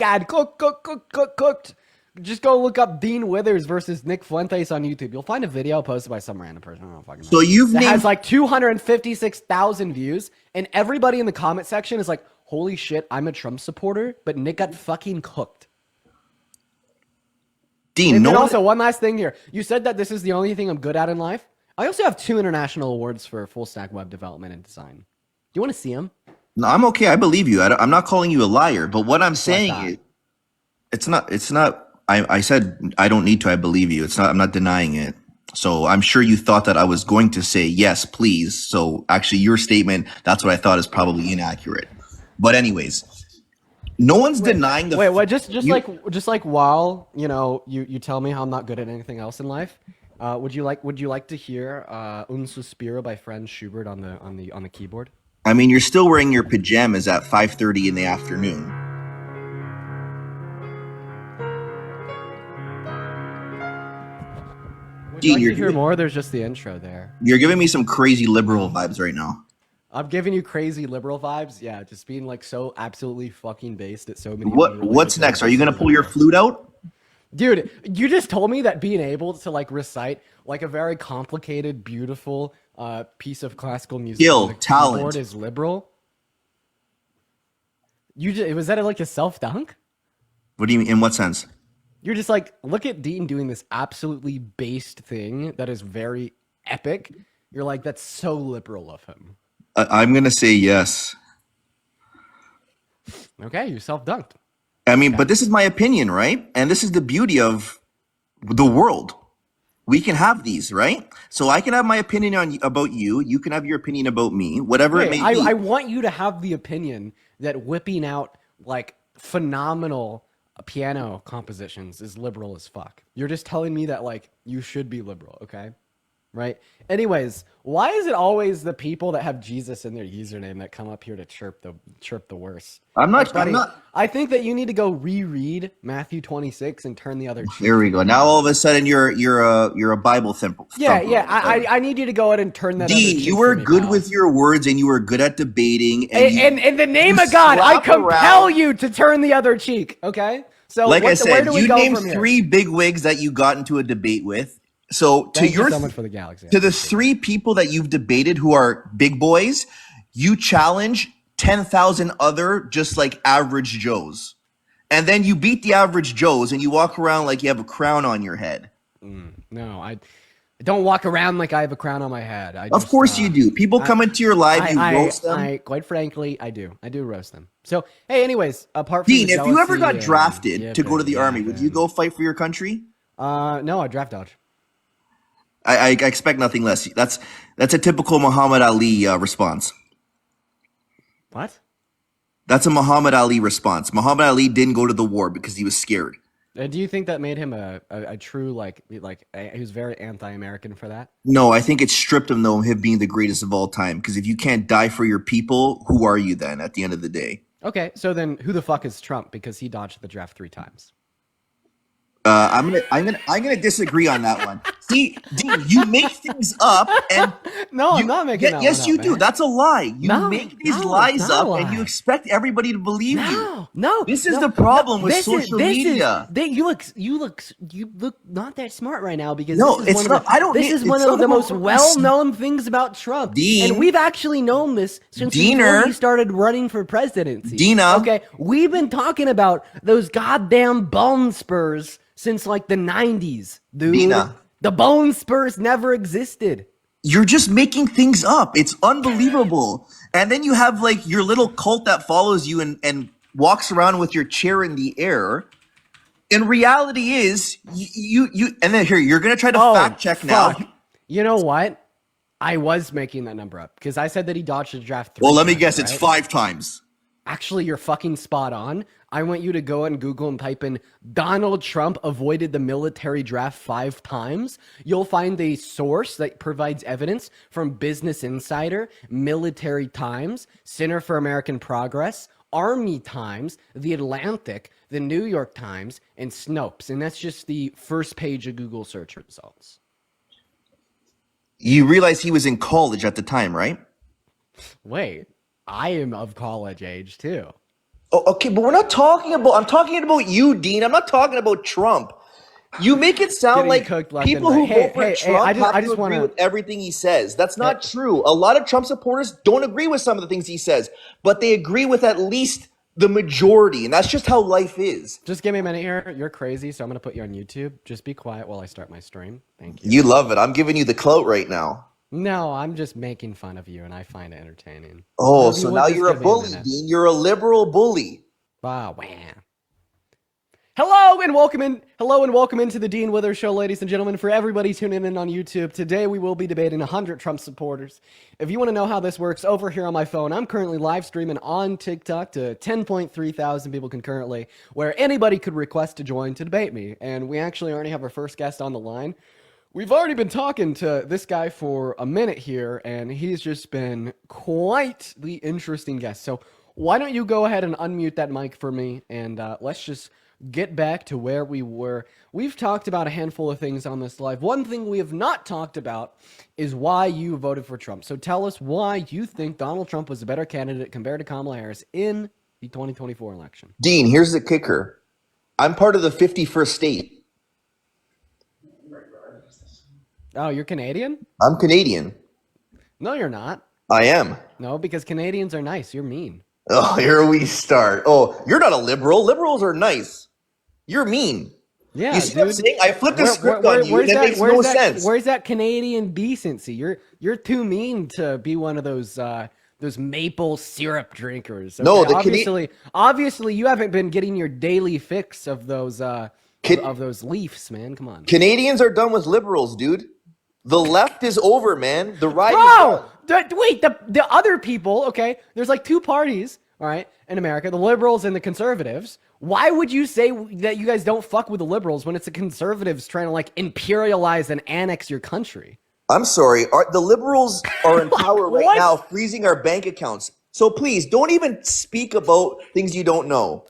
God, cooked. Just go look up Dean Withers versus Nick Fuentes on YouTube. You'll find a video posted by some random person. I don't fucking know. So you've that named has like 256,000 views, and everybody in the comment section is like, "Holy shit, I'm a Trump supporter," but Nick got fucking cooked. Dean. And no then one... also, one last thing here. You said that this is the only thing I'm good at in life. I also have 2 international awards for full stack web development and design. Do you want to see them? No, I'm okay. I believe you. I'm not calling you a liar, but what I'm saying is, it's not. I said I don't need to. I believe you. It's not. I'm not denying it. So I'm sure you thought that I was going to say yes, please. So actually, your statement, that's what I thought, is probably inaccurate. But anyways, no one's denying the. Wait. Just like while you tell me how I'm not good at anything else in life. Would you like to hear Un Suspiro by Franz Schubert on the keyboard? I mean, you're still wearing your pajamas at 5:30 in the afternoon. Would you like to hear more? There's just the intro there. You're giving me some crazy liberal vibes right now. I'm giving you crazy liberal vibes. Yeah, just being like so absolutely fucking based at so many. What's next? Are you gonna pull your flute out? Dude, you just told me that being able to like recite like a very complicated, beautiful piece of classical music talent is liberal. Was that like a self-dunk? What do you mean? In what sense? You're just like, look at Dean doing this absolutely based thing that is very epic. You're like, that's so liberal of him. I'm going to say yes. Okay, you self-dunked. I mean, but this is my opinion, right? And this is the beauty of the world. We can have these, right? So I can have my opinion about you. You can have your opinion about me, whatever it may be. I want you to have the opinion that whipping out like phenomenal piano compositions is liberal as fuck. You're just telling me that like you should be liberal, okay? Right? Anyways, why is it always the people that have Jesus in their username that come up here to chirp the worst? I'm not. I think that you need to go reread Matthew 26 and turn the other cheek. There we go. Now all of a sudden you're a Bible thumper. Yeah. I need you to go ahead and turn that. Dean, you were good with your words and you were good at debating. And in the name of God, I compel you to turn the other cheek. Okay. So like I said, you named 3 big wigs that you got into a debate with. So to the 3 people that you've debated who are big boys, you challenge 10,000 other just like average Joes. And then you beat the average Joes and you walk around like you have a crown on your head. No, I don't walk around like I have a crown on my head. Of course you do. People come into your live, you roast them. Quite frankly, I do. I do roast them. So, hey, anyways, apart from Dean, if you ever got drafted to go to the army, would you go fight for your country? No, I draft dodge. I expect nothing less. That's a typical Muhammad Ali response. What? That's a Muhammad Ali response. Muhammad Ali didn't go to the war because he was scared. Do you think that made him a true he was very anti-American for that? No, I think it stripped him though of him being the greatest of all time. Because if you can't die for your people, who are you then at the end of the day? Okay, so then who the fuck is Trump? Because he dodged the draft 3 times. I'm gonna disagree on that one. See, Dean, you make things up, and no, I'm not making. Yes, you do. Man. That's a lie. You make these lies up, and you expect everybody to believe you. No, this is the problem with social media. You look not that smart right now because it's not. This is one of the most well-known things about Trump, Dean, and we've actually known this since before he started running for presidency. Dina, okay, we've been talking about those goddamn bone spurs since like the 90s, dude. Dina. The bone spurs never existed. You're just making things up. It's unbelievable. And then you have like your little cult that follows you and walks around with your chair in the air. And reality is you and then here you're going to try to fact check now. You know what? I was making that number up because I said that he dodged the draft 3 Well, let me guess. right? It's 5 times. Actually, you're fucking spot on. I want you to go and Google and type in Donald Trump avoided the military draft 5 times. You'll find a source that provides evidence from Business Insider, Military Times, Center for American Progress, Army Times, The Atlantic, The New York Times, and Snopes. And that's just the first page of Google search results. You realize he was in college at the time, right? Wait, I am of college age too. Oh, okay, but we're not talking about. I'm talking about you, Dean. I'm not talking about Trump. You make it sound Getting like cooked left and people right. who Hey, vote for hey, hey! Trump have I to just want agree to. with everything he says. That's not true. A lot of Trump supporters don't agree with some of the things he says, but they agree with at least the majority, and that's just how life is. Just give me a minute here. You're crazy, so I'm gonna put you on YouTube. Just be quiet while I start my stream. Thank you. You love it. I'm giving you the clout right now. No, I'm just making fun of you, and I find it entertaining. Oh, If you so would now just you're a give me a bully, minute. Dean. You're a liberal bully. Wow, wham. Hello and welcome into the Dean Withers Show, ladies and gentlemen. For everybody tuning in on YouTube, today we will be debating 100 Trump supporters. If you want to know how this works, over here on my phone, I'm currently live streaming on TikTok to 10.3 thousand people concurrently, where anybody could request to join to debate me. And we actually already have our first guest on the line. We've already been talking to this guy for a minute here, and he's just been quite the interesting guest. So why don't you go ahead and unmute that mic for me, and let's just get back to where we were. We've talked about a handful of things on this live. One thing we have not talked about is why you voted for Trump. So tell us why you think Donald Trump was a better candidate compared to Kamala Harris in the 2024 election. Dean, here's the kicker. I'm part of the 51st state. Oh, you're Canadian? I'm Canadian. No, you're not. I am. No, because Canadians are nice. You're mean. Oh, here we start. Oh, you're not a liberal. Liberals are nice. You're mean. Yeah, you see dude. what I'm saying? I flipped the script on you, and it makes no sense. Where's that Canadian decency? You're too mean to be one of those maple syrup drinkers. Okay? No, obviously you haven't been getting your daily fix of those leafs, man. Come on. Canadians are done with liberals, dude. The left is over, man. The ride is done. Wait, the other people, okay? There's like two parties, all right, in America, the liberals and the conservatives. Why would you say that you guys don't fuck with the liberals when it's the conservatives trying to like imperialize and annex your country? I'm sorry. The liberals are in power right now, freezing our bank accounts. So please, don't even speak about things you don't know.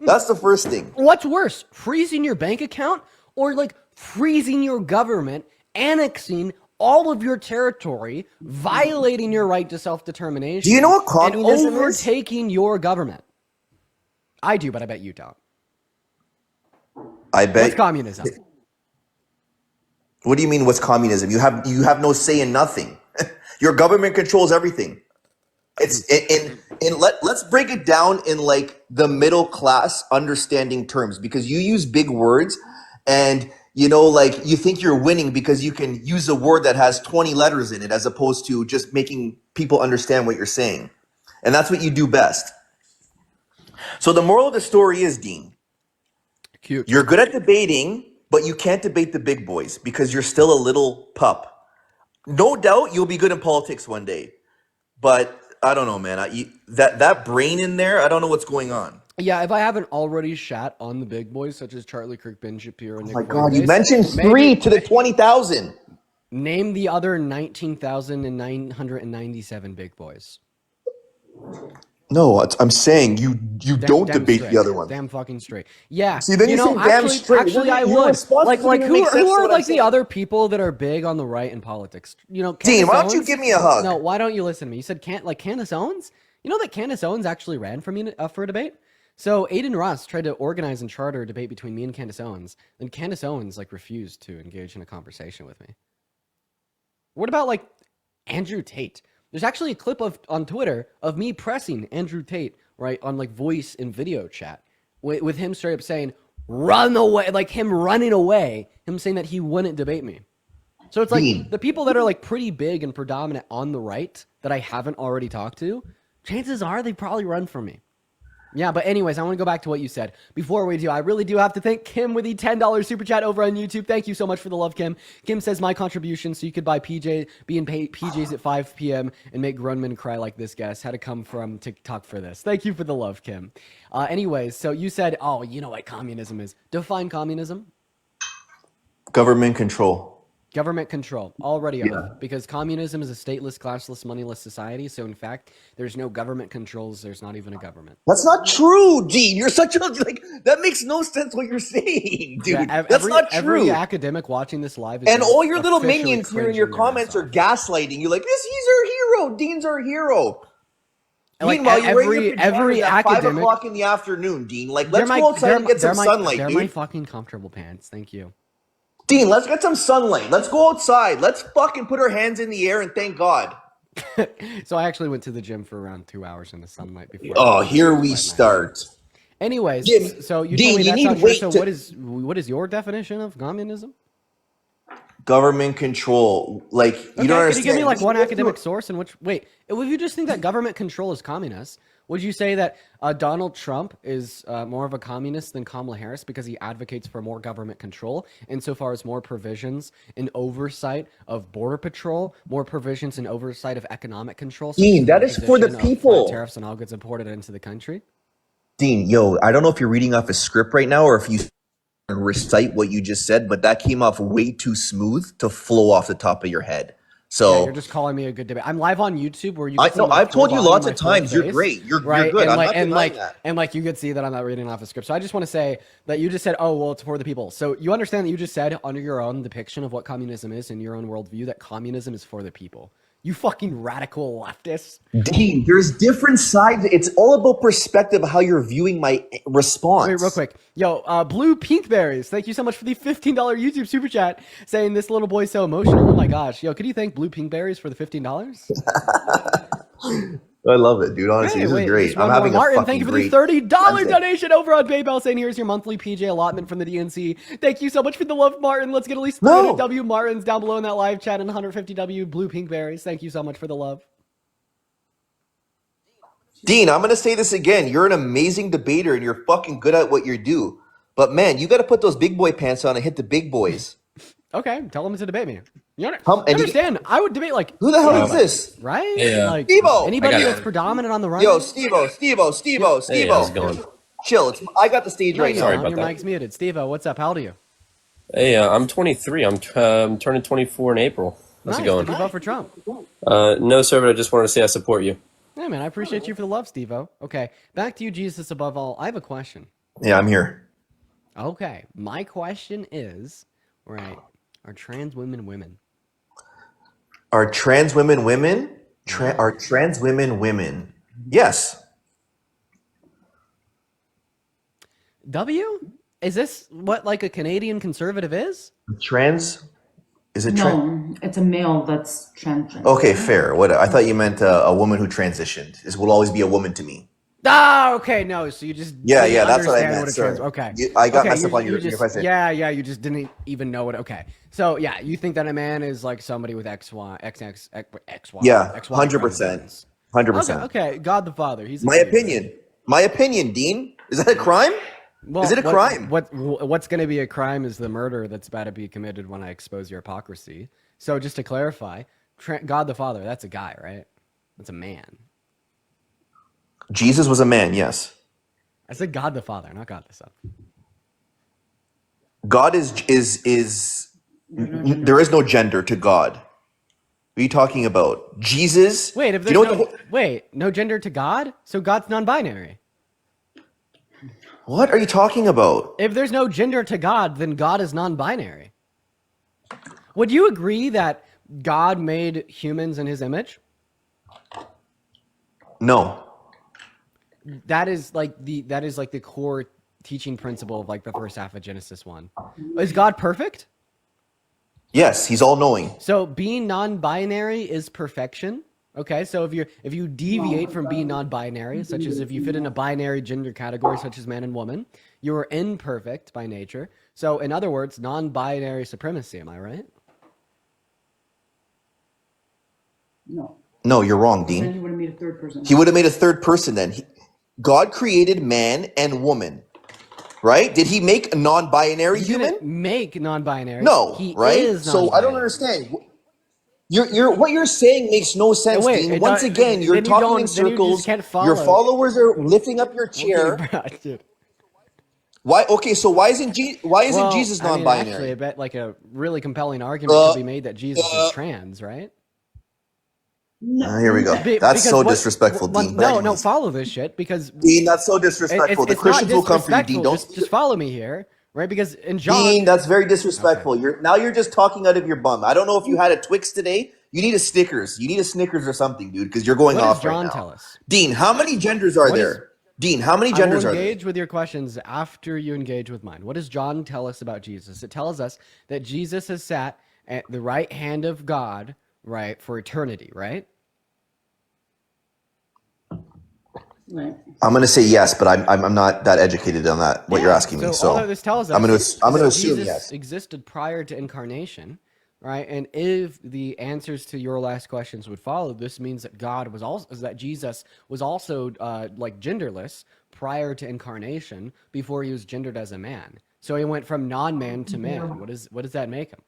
That's the first thing. What's worse, freezing your bank account or like freezing your government, annexing all of your territory, violating your right to self-determination? Do you know what communism and overtaking your government? I do, but I bet you don't. I bet. What's communism? What do you mean, what's communism? You have no say in nothing. Your government controls everything. Let's break it down in like the middle class understanding terms, because you use big words and like you think you're winning because you can use a word that has 20 letters in it as opposed to just making people understand what you're saying. And that's what you do best. So the moral of the story is, Dean, Cute. You're good at debating, but you can't debate the big boys because you're still a little pup. No doubt you'll be good in politics one day, but I don't know, man. That brain in there, I don't know what's going on. Yeah, if I haven't already shat on the big boys such as Charlie Kirk, Ben Shapiro, and Nick Oh my God, you mentioned 3 to the 20,000. Name the other 19,997 big boys. No, I'm saying you don't debate the other one. Damn fucking straight. Yeah. See, then you say damn straight. Actually, I would. Like who are like the other people that are big on the right in politics? Dean, why don't you give me a hug? No, why don't you listen to me? You said Candace Owens? You know that Candace Owens actually ran for me for a debate? So Aiden Ross tried to organize and charter a debate between me and Candace Owens. Then Candace Owens refused to engage in a conversation with me. What about Andrew Tate? There's actually a clip on Twitter of me pressing Andrew Tate, right, on voice and video chat with him straight up saying, run away, him running away, him saying that he wouldn't debate me. So it's the people that are pretty big and predominant on the right that I haven't already talked to, chances are they probably run from me. Yeah, but anyways, I want to go back to what you said. Before we do, I really do have to thank Kim with the $10 super chat over on YouTube. Thank you so much for the love, Kim. Kim says my contribution so you could buy be in PJs at 5 p.m. and make grown men cry like this guest had to come from TikTok for this. Thank you for the love, Kim. Anyways, so you said, oh, you know what communism is. Define communism. Government control. Government control, already off, because communism is a stateless, classless, moneyless society. So in fact, there's no government controls. There's not even a government. That's not true, Dean. You're such a that makes no sense what you're saying, dude. Yeah, that's not true. Every academic watching this live is and all your little minions here in your comments are gaslighting you. Like, he's our hero. Dean's our hero. Meanwhile, you're wearing your pajamas every at 5 academic. o'clock in the afternoon, Dean. Like, let's go outside and get some sunlight, They're dude. my fucking comfortable pants. Thank you. Dean, let's get some sunlight. Let's go outside. Let's fucking put our hands in the air and thank God. So I actually went to the gym for around 2 hours in the sunlight before. Oh, here we start. Anyways, Dean, so you Dean, told me that's need not true. weight So to- what is your definition of communism? Government control. Like, you Okay, don't understand. Can you give me like one academic source in which? Wait, if you just think that government control is communist, would you say that Donald Trump is more of a communist than Kamala Harris because he advocates for more government control insofar as more provisions and oversight of border patrol, more provisions and oversight of economic control? Dean, that is for the people. Tariffs on all goods imported into the country. Dean, yo, I don't know if you're reading off a script right now or if you recite what you just said, but that came off way too smooth to flow off the top of your head. So yeah, you're just calling me a good debate. I'm live on YouTube where you. I know. I've told you lots of times. You're great. You're good. I'm not denying that. You could see that I'm not reading off a script. So I just want to say that you just said, "Oh, well, it's for the people." So you understand that you just said under your own depiction of what communism is in your own worldview that communism is for the people. You fucking radical leftist. Dean, there's different sides. It's all about perspective, how you're viewing my response. Wait, real quick. Yo, Blue Pinkberries, thank you so much for the $15 YouTube super chat saying this little boy's so emotional. Oh my gosh. Yo, could you thank Blue Pinkberries for the $15? I love it, dude. Honestly, this is great. I'm having Martin, a fucking thank you for great the $30 Wednesday. donation over on PayPal saying here's your monthly PJ allotment from the DNC. Thank you so much for the love, Martin. Let's get at least 300 W Martins down below in that live chat and 150 W Blue Pinkberries. Thank you so much for the love. Dean, I'm going to say this again. You're an amazing debater and you're fucking good at what you do. But man, you got to put those big boy pants on and hit the big boys. Okay, tell them to debate me. You understand? I would debate like who the hell is this? Right? Yeah. Like Steve-O. anybody that's predominant on the run. Yo, Steve-O. Hey, how's it going? Chill. I got the stage right Sorry now. about your that. mic's muted. Steve-O, what's up? How old are you? Hey, I'm 23. I'm turning 24 in April. How's it going? Did you vote for Trump? No, sir, but I just wanted to say I support you. Yeah, man, I appreciate you for the love, Steve-O. Okay, back to you, Jesus above all. I have a question. Yeah, I'm here. Okay, my question is, right, are trans women women? Are trans women women? Are trans women women? Yes. W? Is this what like a Canadian conservative is? Trans? Is it trans? No, it's a male that's transgender. Okay, fair. What I thought you meant a woman who transitioned. Will always be a woman to me. Ah, okay, no. So you just Yeah, didn't that's what I understand meant, a sorry. trans. Okay, I got okay, messed up on your just, question. Yeah, you just didn't even know it. Okay, so yeah, you think that a man is like somebody with XY. Yeah, XY 100%. chromosomes. 100%. Okay, God the Father. He's My opinion. My opinion, Dean. Is that a crime? Well, Is it a crime? What's going to be a crime is the murder that's about to be committed when I expose your hypocrisy. So just to clarify, God the Father, that's a guy, right? That's a man. Jesus was a man, yes. I said God the Father, not God the Son. God is there is no gender to God. What are you talking about? Jesus? Wait, if there's no gender to God, so God's non-binary. What are you talking about? If there's no gender to God, then God is non-binary. Would you agree that God made humans in his image? No. That is like the core teaching principle of like the first half of Genesis 1. Is God perfect? Yes, he's all knowing. So being non-binary is perfection. Okay, so if you deviate from being non-binary, such as if you fit in a binary gender category such as man and woman, you're imperfect by nature. So in other words, non-binary supremacy, am I right? No, you're wrong, Then Dean. he would have made a third person. He would have made a third person then. God created man and woman. Right? Did he make a non-binary He human? didn't make non-binary. No, He right? is So I don't non-binary. understand. What you're saying makes no sense, wait, Dean. it Once don't- again, you're then you talking don't- in then you just circles. can't Your follow. followers are lifting up your chair. Dude. Why? Okay, so why isn't Jesus I mean, non-binary? actually, I bet like a really compelling argument could be made that Jesus is trans, right? Here we go. That's so disrespectful, Dean. But No, anyways. follow this shit because Dean, that's so disrespectful. The it's Christians not will come for you, Dean. disrespectful. Just follow me here, right? Because in John, Dean, that's very disrespectful. You're just talking out of your bum. I don't know if you had a Twix today. You need a Snickers. You need a Snickers or something, dude, because you're going What does off right John now. tell us? Dean, how many genders are What is- there? Dean, how many I will genders are there? engage with your questions after you engage with mine. What does John tell us about Jesus? It tells us that Jesus has sat at the right hand of God, right, for eternity, right? Right. I'm gonna say yes, but I'm not that educated on that. What you're asking me, so all that this tells us I'm gonna that assume Jesus yes. existed prior to incarnation, right? And if the answers to your last questions would follow, this means that Jesus was also like genderless prior to incarnation, before he was gendered as a man. So he went from non-man to man. What does that make him?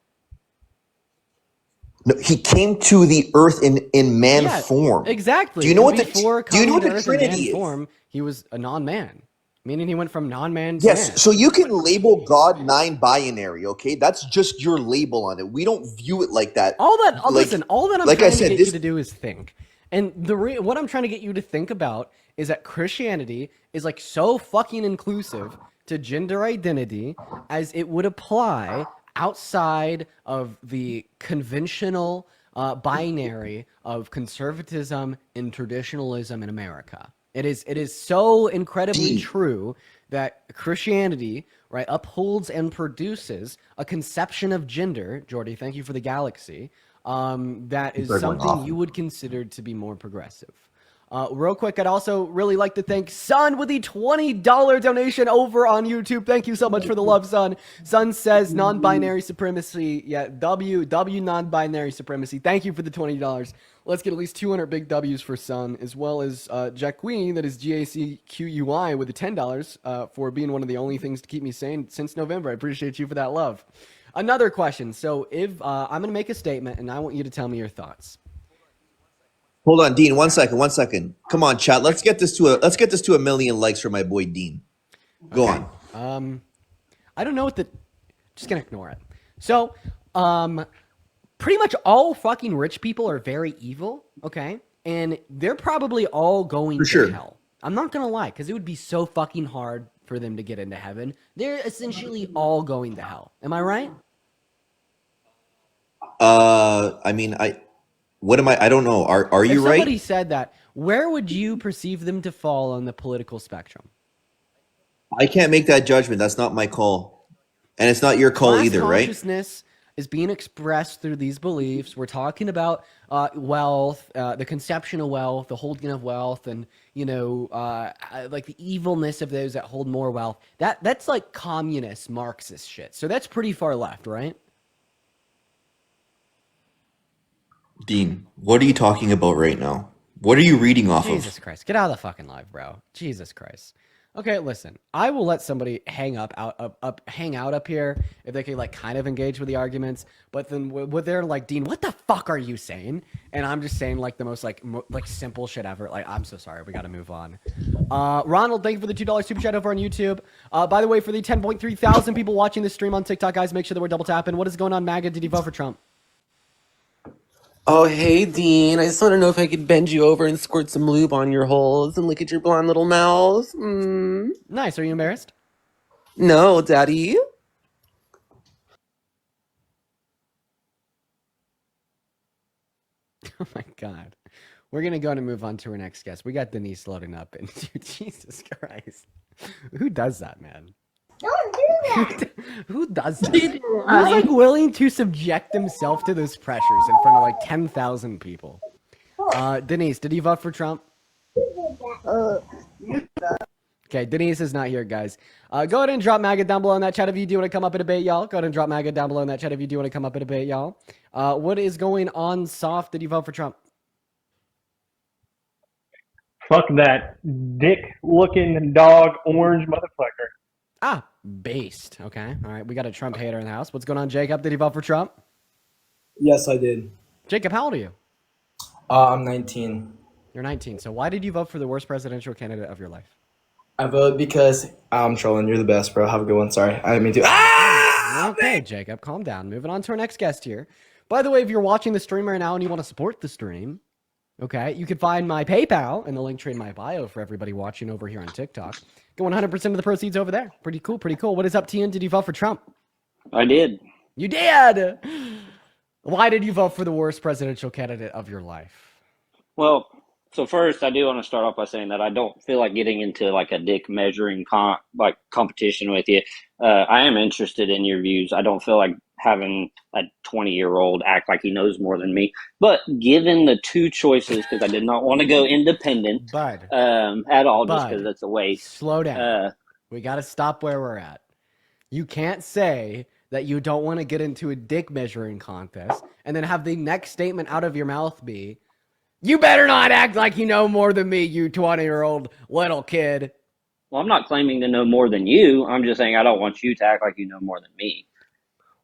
No, he came to the earth in man form. Exactly. Do you know what the Trinity Trinity is? form, he was a non-man, meaning he went from non-man to Yes, man. so you can label God non-binary, okay? That's just your label on it. We don't view it like that. All that I'm like trying I said, to get you to do is think. And what I'm trying to get you to think about is that Christianity is like so fucking inclusive to gender identity as it would apply outside of the conventional binary of conservatism and traditionalism in America. It is so incredibly true that Christianity, right, upholds and produces a conception of gender. Jordy, thank you for the galaxy. That is something you would consider to be more progressive. Real quick, I'd also really like to thank Sun with the $20 donation over on YouTube. Thank you so much for the love, Sun. Sun says non-binary supremacy. Yeah, W non-binary supremacy. Thank you for the $20. Let's get at least 200 big W's for Sun, as well as Jack Queen, that is GACQUI, with the $10 for being one of the only things to keep me sane since November. I appreciate you for that love. Another question. So if I'm going to make a statement, and I want you to tell me your thoughts. Hold on, Dean. 1 second. 1 second. Come on, chat. Let's get this to a million likes for my boy Dean. Go on. I don't know what just gonna ignore it. So, pretty much all fucking rich people are very evil, okay? And they're probably all going to hell. I'm not gonna lie, because it would be so fucking hard for them to get into heaven. They're essentially all going to hell. Am I right? I mean, what am I don't know. Are you right? If somebody said that, where would you perceive them to fall on the political spectrum? I can't make that judgment. That's not my call. And it's not your call either, right? Consciousness is being expressed through these beliefs. We're talking about wealth, the conception of wealth, the holding of wealth, and like the evilness of those that hold more wealth. That's like communist Marxist shit. So that's pretty far left, right? Dean, what are you talking about right now? What are you reading off of? Jesus Christ. Get out of the fucking live, bro. Jesus Christ. Okay, listen. I will let somebody hang out up here if they can like kind of engage with the arguments. But then they're like, Dean, what the fuck are you saying? And I'm just saying like the most like simple shit ever. Like, I'm so sorry. We got to move on. Ronald, thank you for the $2 super chat over on YouTube. By the way, for the 10.3 thousand people watching this stream on TikTok, guys, make sure that we're double tapping. What is going on, MAGA? Did you vote for Trump? Oh, hey, Dean. I just want to know if I could bend you over and squirt some lube on your holes and look at your blonde little mouth. Nice. Are you embarrassed? No, Daddy. Oh, my God. We're going to go and move on to our next guest. We got Denise loading up. And Jesus Christ. Who does that, man? Don't do that. Who does that? Who's like willing to subject himself to those pressures in front of like 10,000 people? Denise, did you vote for Trump? Okay, Denise is not here, guys. Go ahead and drop MAGA down below in that chat if you do want to come up and debate, y'all. Go ahead and drop MAGA down below in that chat if you do want to come up and debate, y'all. What is going on, Soft? Did you vote for Trump? Fuck that dick-looking dog orange motherfucker. Ah, based. Okay. All right. We got a Trump hater in the house. What's going on, Jacob? Did you vote for Trump? Yes, I did. Jacob, how old are you? I'm 19. You're 19. So why did you vote for the worst presidential candidate of your life? I vote because I'm trolling. You're the best, bro. Have a good one. Sorry. I didn't mean to. Okay, Jacob, calm down. Moving on to our next guest here. By the way, if you're watching the stream right now and you want to support the stream, okay, you can find my PayPal in the link tree in my bio for everybody watching over here on TikTok. Go 100% of the proceeds over there. Pretty cool, pretty cool. What is up, Tian? Did you vote for Trump? I did. You did! Why did you vote for the worst presidential candidate of your life? Well, so first, I do want to start off by saying that I don't feel like getting into like a dick measuring competition with you. I am interested in your views. I don't feel like having a 20-year-old act like he knows more than me. But given the two choices, because I did not want to go independent Bud, at all, just because Bud, it's a waste. slow down. We got to stop where we're at. You can't say that you don't want to get into a dick measuring contest and then have the next statement out of your mouth be, you better not act like you know more than me, you 20-year-old little kid. Well, I'm not claiming to know more than you. I'm just saying I don't want you to act like you know more than me.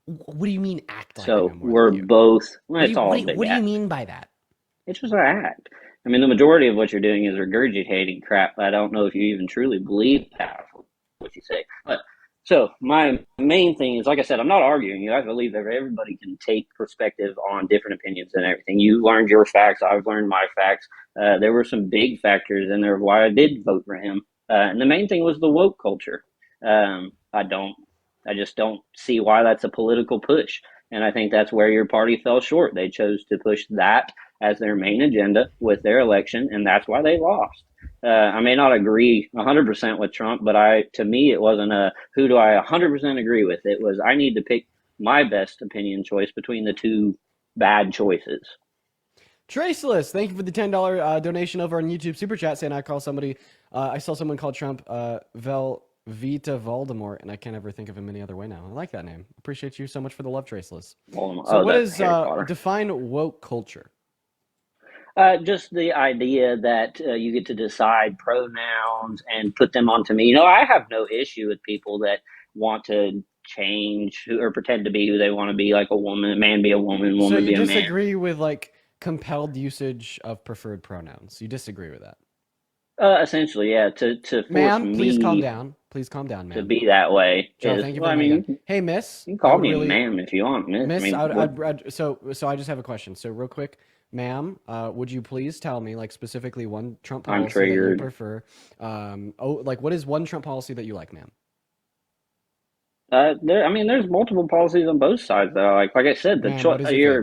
What do you mean act like I So know more we're than you? both. Well, it's all What do you act. mean by that? It's just an act. I mean, the majority of what you're doing is regurgitating crap. I don't know if you even truly believe half of what you say. But so my main thing is, like I said, I'm not arguing you. I believe that everybody can take perspective on different opinions and everything. You learned your facts. I've learned my facts. There were some big factors in there of why I did vote for him. And the main thing was the woke culture. I just don't see why that's a political push. And I think that's where your party fell short. They chose to push that as their main agenda with their election, and that's why they lost. I may not agree 100% with Trump, but to me, it wasn't a who do I 100% agree with. It was I need to pick my best opinion choice between the two bad choices. Traceless, thank you for the $10 donation over on YouTube Super Chat saying I saw someone called Trump Vita Voldemort, and I can't ever think of him any other way now. I like that name. Appreciate you so much for the love, Traceless. So what is define woke culture? Just the idea that you get to decide pronouns and put them onto me. I have no issue with people that want to change or pretend to be who they want to be, like a woman, a man be a woman, woman be a man. So you disagree with like compelled usage of preferred pronouns? You disagree with that? Essentially, yeah. To force ma'am, me. Please calm down. Please calm down, ma'am. To be that way. Joe, thank you for hey, miss. You can call me ma'am if you want, miss. Miss, so I just have a question. So real quick, ma'am, would you please tell me like specifically one Trump policy that you prefer? What is one Trump policy that you like, ma'am? There's multiple policies on both sides that I like. Like I said,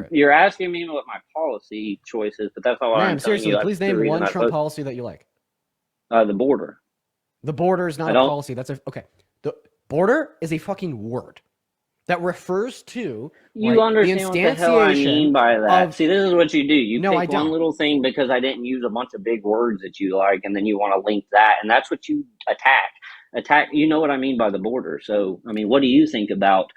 you're asking me what my policy choice is, but that's not what I'm telling you. Seriously, please name one Trump policy that you like. The border. The border is not a policy. Okay. The border is a fucking word that refers to you understand what the hell I mean by that. See, this is what you do. You pick one little thing because I didn't use a bunch of big words that you like, and then you want to link that, and that's what you attack. You know what I mean by the border. So, what do you think about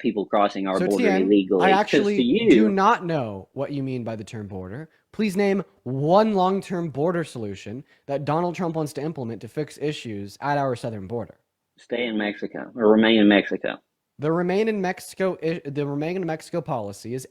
people crossing our border illegally? I actually do not know what you mean by the term border. Please name one long-term border solution that Donald Trump wants to implement to fix issues at our southern border. Stay in Mexico or remain in Mexico. The remain in Mexico policy is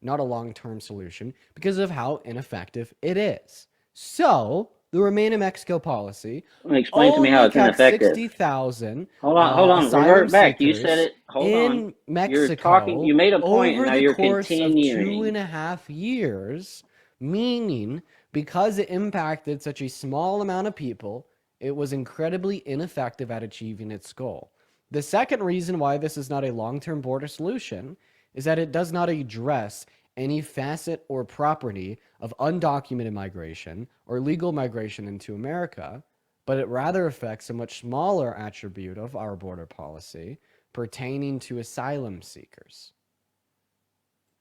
not a long-term solution because of how ineffective it is. So the remain in Mexico policy. Explain to me how it's ineffective. 60,000. Hold on. Revert back. You said it. Hold on. In Mexico, you're talking. You made a point, and now you're Over continuing. the course of 2.5 years, meaning because it impacted such a small amount of people, it was incredibly ineffective at achieving its goal. The second reason why this is not a long-term border solution is that it does not address any facet or property of undocumented migration or legal migration into America, but it rather affects a much smaller attribute of our border policy pertaining to asylum seekers.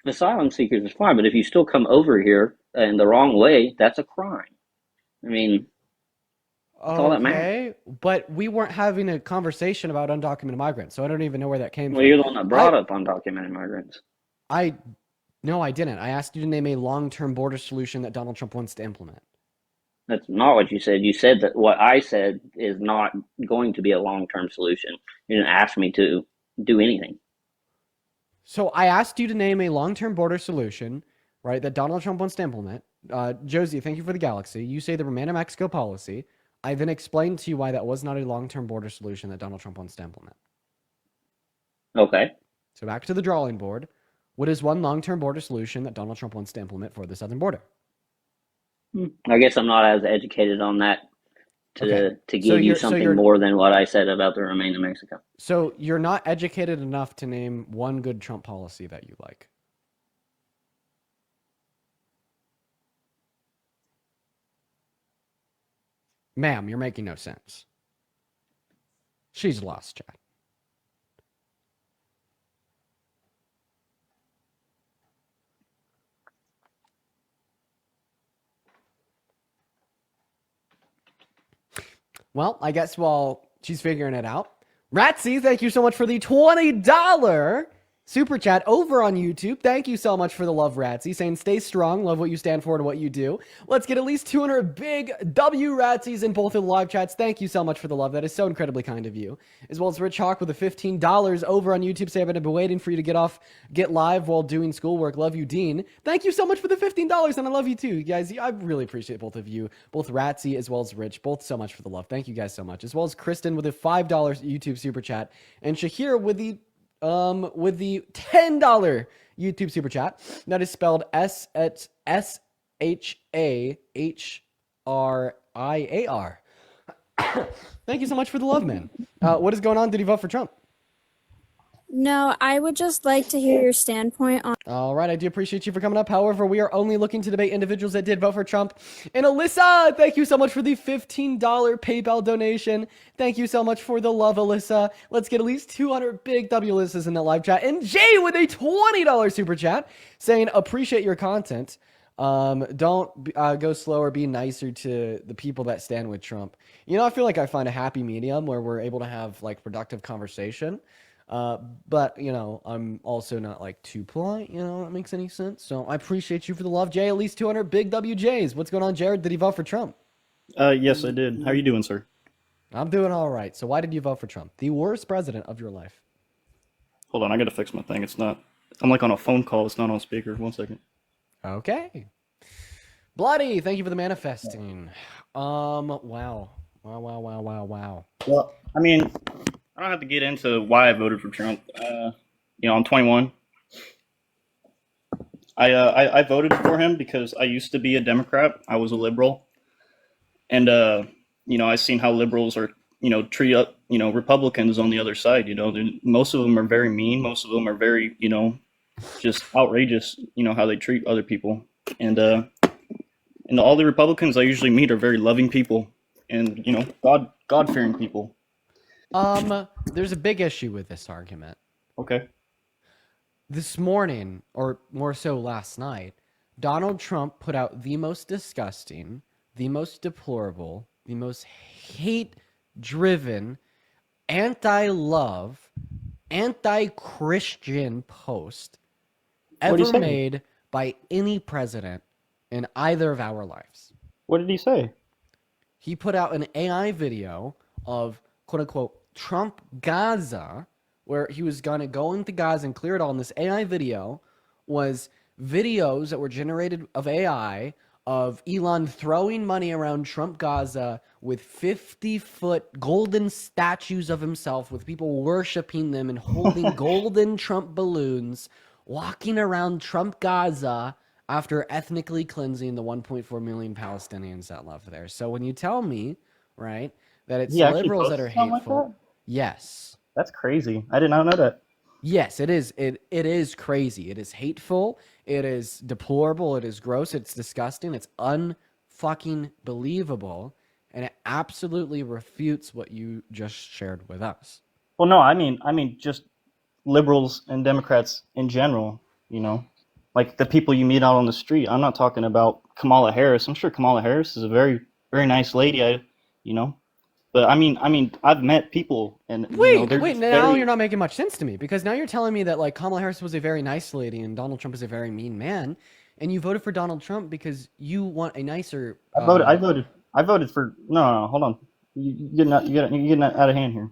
Asylum seekers is fine, but if you still come over here in the wrong way, that's a crime. That's all that matters. But we weren't having a conversation about undocumented migrants, so I don't even know where that came from. Well, you're the one that brought up undocumented migrants. No, I didn't. I asked you to name a long-term border solution that Donald Trump wants to implement. That's not what you said. You said that what I said is not going to be a long-term solution. You didn't ask me to do anything. So I asked you to name a long-term border solution, right, that Donald Trump wants to implement. Josie, thank you for the galaxy. You say the remain in Mexico policy. I then explained to you why that was not a long-term border solution that Donald Trump wants to implement. Okay. So back to the drawing board. What is one long-term border solution that Donald Trump wants to implement for the southern border? I guess I'm not as educated on that to give you something more than what I said about the remain in Mexico. So you're not educated enough to name one good Trump policy that you like? Ma'am, you're making no sense. She's lost, Chad. Well, I guess while she's figuring it out, Ratsy, thank you so much for the $20 super chat over on YouTube. Thank you so much for the love, Ratsy, saying stay strong, love what you stand for and what you do. Let's get at least 200 big W Ratsies in both of the live chats. Thank you so much for the love. That is so incredibly kind of you. As well as Rich Hawk with the $15 over on YouTube, saying I've been waiting for you to get live while doing schoolwork. Love you, Dean. Thank you so much for the $15, and I love you too, guys. I really appreciate both of you, both Ratsy as well as Rich, both so much for the love. Thank you guys so much. As well as Kristen with a $5 YouTube super chat, and Shahir with the $10 YouTube super chat. That is spelled SHAHRIAR. Thank you so much for the love, man. What is going on? Did you vote for Trump? No, I would just like to hear your standpoint on. All right, I do appreciate you for coming up. However, we are only looking to debate individuals that did vote for Trump. And Alyssa, thank you so much for the $15 PayPal donation. Thank you so much for the love, Alyssa. Let's get at least 200 big W Alyssas in that live chat. And Jay with a $20 super chat saying, appreciate your content. Don't go slow or be nicer to the people that stand with Trump. You know, I feel like I find a happy medium where we're able to have like productive conversation. But you know, I'm also not like too polite, you know, that makes any sense. So I appreciate you for the love, Jay. At least 200 big WJs. What's going on, Jared? Did he vote for Trump? Yes, I did. How are you doing, sir? I'm doing all right. So why did you vote for Trump? The worst president of your life. Hold on, I gotta fix my thing. It's not. I'm like on a phone call. It's not on speaker. 1 second. Okay. Bloody, thank you for the manifesting. Wow. Well, I mean, I don't have to get into why I voted for Trump. You know, I'm 21. I voted for him because I used to be a Democrat. I was a liberal, and you know, I've seen how liberals are, you know, treat up, you know, Republicans on the other side. You know, most of them are very mean. Most of them are very, you know, just outrageous. You know how they treat other people, and all the Republicans I usually meet are very loving people, and you know, God-fearing people. There's a big issue with this argument. Okay. This morning, or more so last night, Donald Trump put out the most disgusting, the most deplorable, the most hate-driven, anti-love, anti-Christian post ever made by any president in either of our lives. What did he say? He put out an AI video of quote-unquote Trump Gaza, where he was going to go into Gaza and clear it all. And this AI video was videos that were generated of AI of Elon throwing money around Trump Gaza with 50-foot golden statues of himself with people worshiping them and holding golden Trump balloons, walking around Trump Gaza after ethnically cleansing the 1.4 million Palestinians that live there. So when you tell me, right, that it's liberals that are hateful, like that? Yes. That's crazy. I did not know that. Yes, it is. It is crazy. It is hateful. It is deplorable. It is gross. It's disgusting. It's unfucking believable. And it absolutely refutes what you just shared with us. Well, no, I mean, just liberals and Democrats in general, you know, like the people you meet out on the street. I'm not talking about Kamala Harris. I'm sure Kamala Harris is a very, very nice lady, you know. But I mean, I've met people, and wait, now you're not making much sense to me, because now you're telling me that like Kamala Harris was a very nice lady and Donald Trump is a very mean man, and you voted for Donald Trump because you want a nicer. I voted for no, hold on, you're getting out of hand here.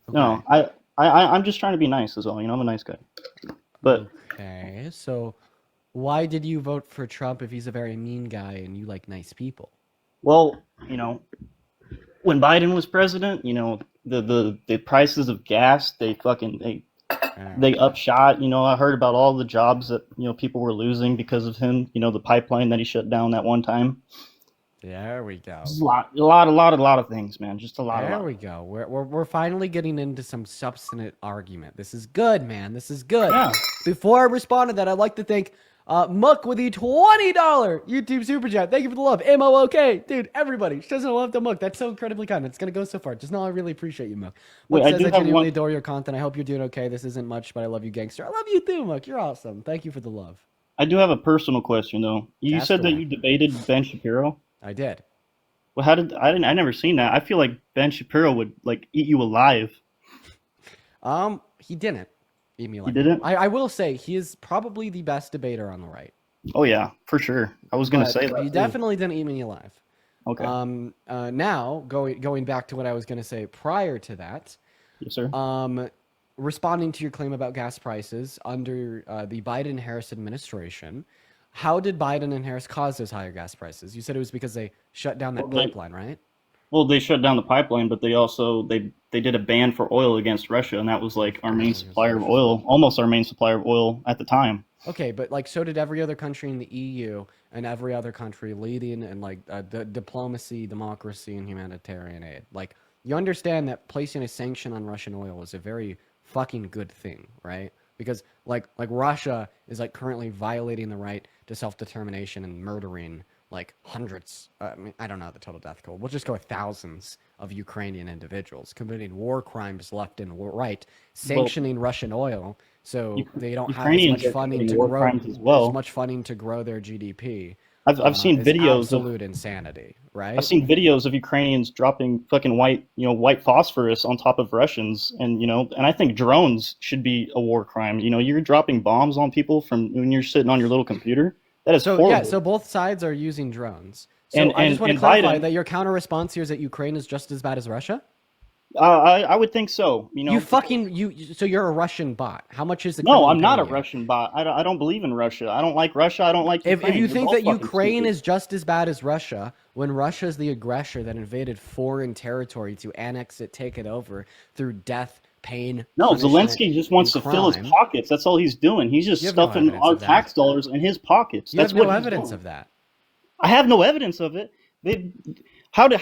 Okay. No, I'm just trying to be nice as well. You know, I'm a nice guy. But okay, so why did you vote for Trump if he's a very mean guy and you like nice people? Well, you know, when Biden was president, you know, the prices of gas, they upshot. You know, I heard about all the jobs that, you know, people were losing because of him. You know, the pipeline that he shut down that one time. There we go. A lot of things, man. Just a lot. There we go. We're finally getting into some substantive argument. This is good, man. This is good. Yeah. Before I respond to that, I'd like to thank Muck with the $20 YouTube super chat. Thank you for the love. MOOK. Dude, everybody. She doesn't love to Muck. That's so incredibly kind. It's going to go so far. Just know I really appreciate you, Muck. Muck says, I genuinely adore your content. I hope you're doing okay. This isn't much, but I love you, gangster. I love you too, Muck. You're awesome. Thank you for the love. I do have a personal question, though. You said that you debated Ben Shapiro? I did. Well, I never seen that. I feel like Ben Shapiro would, like, eat you alive. He didn't eat me alive. He didn't? I will say, he is probably the best debater on the right. Oh, yeah, for sure. I was going to say that. He definitely didn't eat me alive. Okay. Now, going back to what I was going to say prior to that. Yes, sir. Responding to your claim about gas prices under the Biden-Harris administration, how did Biden and Harris cause those higher gas prices? You said it was because they shut down that pipeline, right? Well, they shut down the pipeline, but they also they did a ban for oil against Russia, and that was like our main supplier of oil, almost our main supplier of oil at the time. Okay, but like so did every other country in the EU and every other country leading in like diplomacy, democracy, and humanitarian aid. Like you understand that placing a sanction on Russian oil is a very fucking good thing, right? Because like Russia is like currently violating the right to self-determination and murdering like hundreds, I mean, I don't know the total death toll. We'll just go with thousands of Ukrainian individuals committing war crimes left and right, sanctioning Russian oil so they don't have as much funding to grow as much funding to grow their GDP. I've seen videos absolute insanity, right? I've seen videos of Ukrainians dropping fucking white phosphorus on top of Russians, and I think drones should be a war crime. You're dropping bombs on people from when you're sitting on your little computer. That is horrible. Yeah, so both sides are using drones. So I just want to clarify that your counter response here is that Ukraine is just as bad as Russia? I would think so. So you're a Russian bot. How much is the? No, I'm not a Russian bot. I don't believe in Russia. I don't like Russia. I don't like Ukraine. If you think that Ukraine is just as bad as Russia, when Russia is the aggressor that invaded foreign territory to annex it, take it over through death, pain. No, Zelensky just wants to fill his pockets. That's all he's doing. He's just stuffing our tax dollars in his pockets. That's no evidence of that. I have no evidence of it. What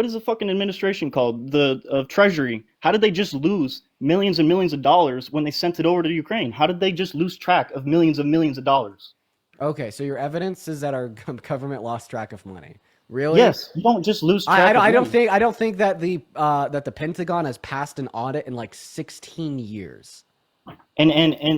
is the fucking administration called? The Treasury. How did they just lose millions and millions of dollars when they sent it over to Ukraine? How did they just lose track of millions of dollars? Okay, so your evidence is that our government lost track of money. Really? Yes. You don't just lose track. I don't think that the Pentagon has passed an audit in like 16 years. And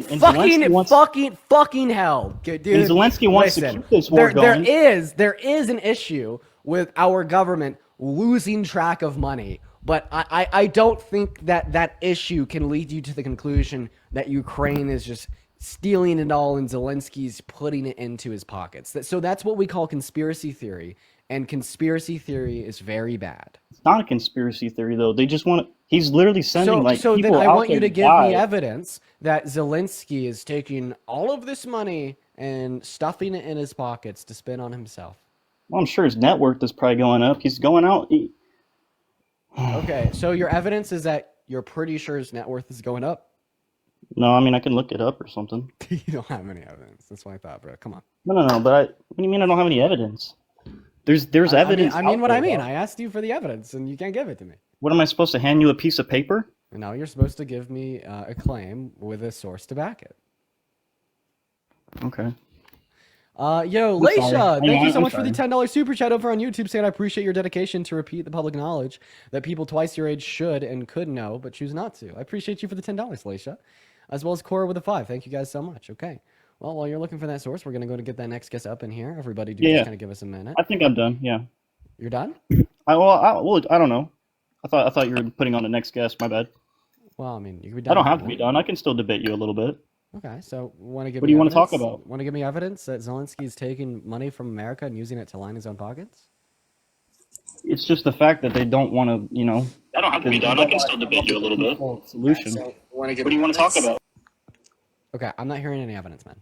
fucking hell, dude. And Zelensky wants to keep this war going. There is an issue with our government losing track of money, but I don't think that issue can lead you to the conclusion that Ukraine is just stealing it all and Zelensky's putting it into his pockets. So that's what we call conspiracy theory, and conspiracy theory is very bad. It's not a conspiracy theory, though. They just want to. He's literally sending so people then I out want you to give die. me evidence that Zelensky is taking all of this money and stuffing it in his pockets to spend on himself. Well, I'm sure his net worth is probably going up. He's going out. Okay, so your evidence is that you're pretty sure his net worth is going up? No, I mean, I can look it up or something. You don't have any evidence. That's what I thought, bro. Come on. No, but what do you mean I don't have any evidence? There's evidence. I mean what I mean. I asked you for the evidence, and you can't give it to me. What am I supposed to hand you a piece of paper? And now you're supposed to give me a claim with a source to back it. Okay. Leisha, thank you so much for the $10 super chat over on YouTube, saying I appreciate your dedication to repeat the public knowledge that people twice your age should and could know, but choose not to. I appreciate you for the $10, Leisha, as well as Cora with a 5. Thank you guys so much. Okay. Well, while you're looking for that source, we're going to go to get that next guest up in here. Everybody just kind of give us a minute. I think I'm done, yeah. You're done? I don't know. I thought you were putting on the next guest. My bad. Well, I mean, you could be done. I don't have to be done. I can still debate you a little bit. Okay, so want to give? What do you want to talk about? Want to give me evidence that Zelensky's taking money from America and using it to line his own pockets? It's just the fact that they don't want to, I don't have to be done. I can still debate you a little bit. Solution. So, what do you want to talk about? Okay, I'm not hearing any evidence, man.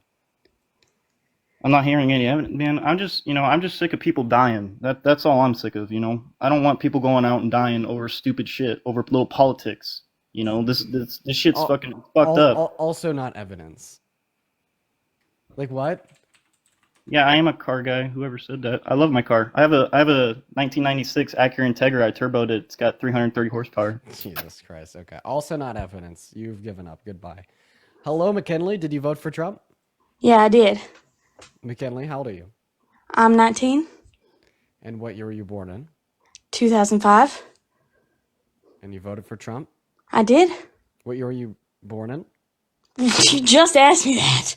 I'm not hearing any evidence, man. I'm just sick of people dying. That's all I'm sick of, I don't want people going out and dying over stupid shit, over little politics. This shit's fucking fucked up. Also not evidence. Like what? Yeah, I am a car guy. Whoever said that. I love my car. I have a 1996 Acura Integra. I turboed it. It's got 330 horsepower. Jesus Christ. Okay. Also not evidence. You've given up. Goodbye. Hello, McKinley. Did you vote for Trump? Yeah, I did. McKinley, how old are you? I'm 19, And what year were you born in? 2005. And you voted for Trump? I did. What year were you born in? You just asked me that.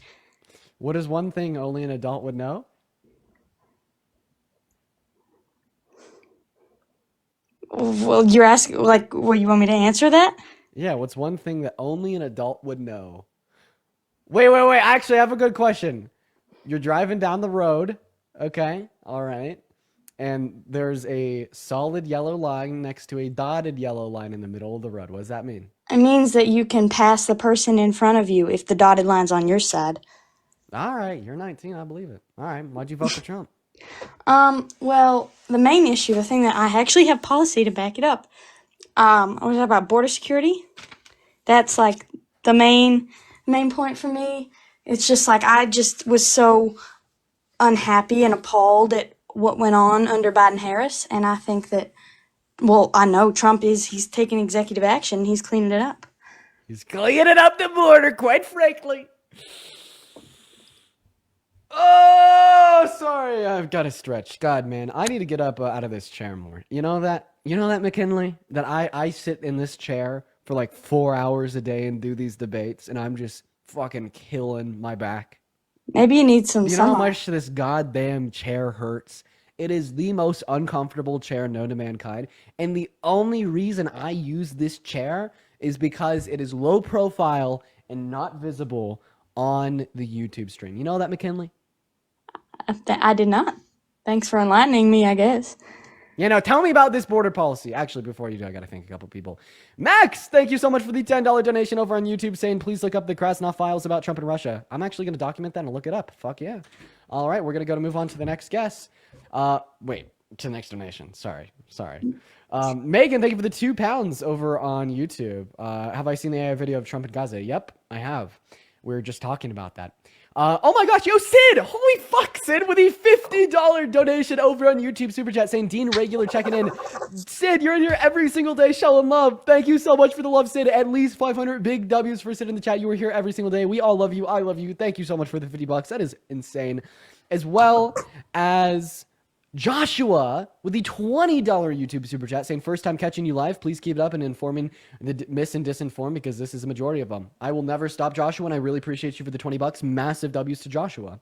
What is one thing only an adult would know? Well, you're asking, like, what, you want me to answer that? Yeah, what's one thing that only an adult would know? Wait. Actually, I have a good question. You're driving down the road. Okay. All right. And there's a solid yellow line next to a dotted yellow line in the middle of the road. What does that mean? It means that you can pass the person in front of you if the dotted line's on your side. All right. You're 19. I believe it. All right. Why'd you vote for Trump? Well, the main issue, the thing that I actually have policy to back it up, I was talking about border security. That's like the main point for me. It's just like I just was so unhappy and appalled at what went on under Biden-Harris, and I think that, well, I know Trump he's taking executive action. He's cleaning it up. He's cleaning up the border, quite frankly. Oh, sorry. I've got to stretch. God, man, I need to get up out of this chair more. You know that, McKinley? That I sit in this chair for like 4 hours a day and do these debates, and I'm just fucking killing my back. Maybe you need some You know how sunlight. much this goddamn chair hurts? It is the most uncomfortable chair known to mankind, and the only reason I use this chair is because it is low profile and not visible on the YouTube stream. You know that, McKinley? I did not. Thanks for enlightening me, I guess. Tell me about this border policy. Actually, before you do, I got to thank a couple people. Max, thank you so much for the $10 donation over on YouTube saying, please look up the Krasnov files about Trump and Russia. I'm actually going to document that and look it up. Fuck yeah. All right, we're going to move on to the next guest. Wait, to the next donation. Sorry. Megan, thank you for the £2 over on YouTube. Have I seen the AI video of Trump and Gaza? Yep, I have. We were just talking about that. Oh my gosh, yo, Sid! Holy fuck, Sid, with a $50 donation over on YouTube Super Chat saying, Dean Regular checking in. Sid, you're in here every single day showing love. Thank you so much for the love, Sid. At least 500 big W's for Sid in the chat. You were here every single day. We all love you. I love you. Thank you so much for the $50. That is insane. As well as Joshua with the $20 YouTube Super Chat saying, first time catching you live. Please keep it up and informing the mis and disinformed because this is a majority of them. I will never stop, Joshua, and I really appreciate you for the $20. Massive W's to Joshua.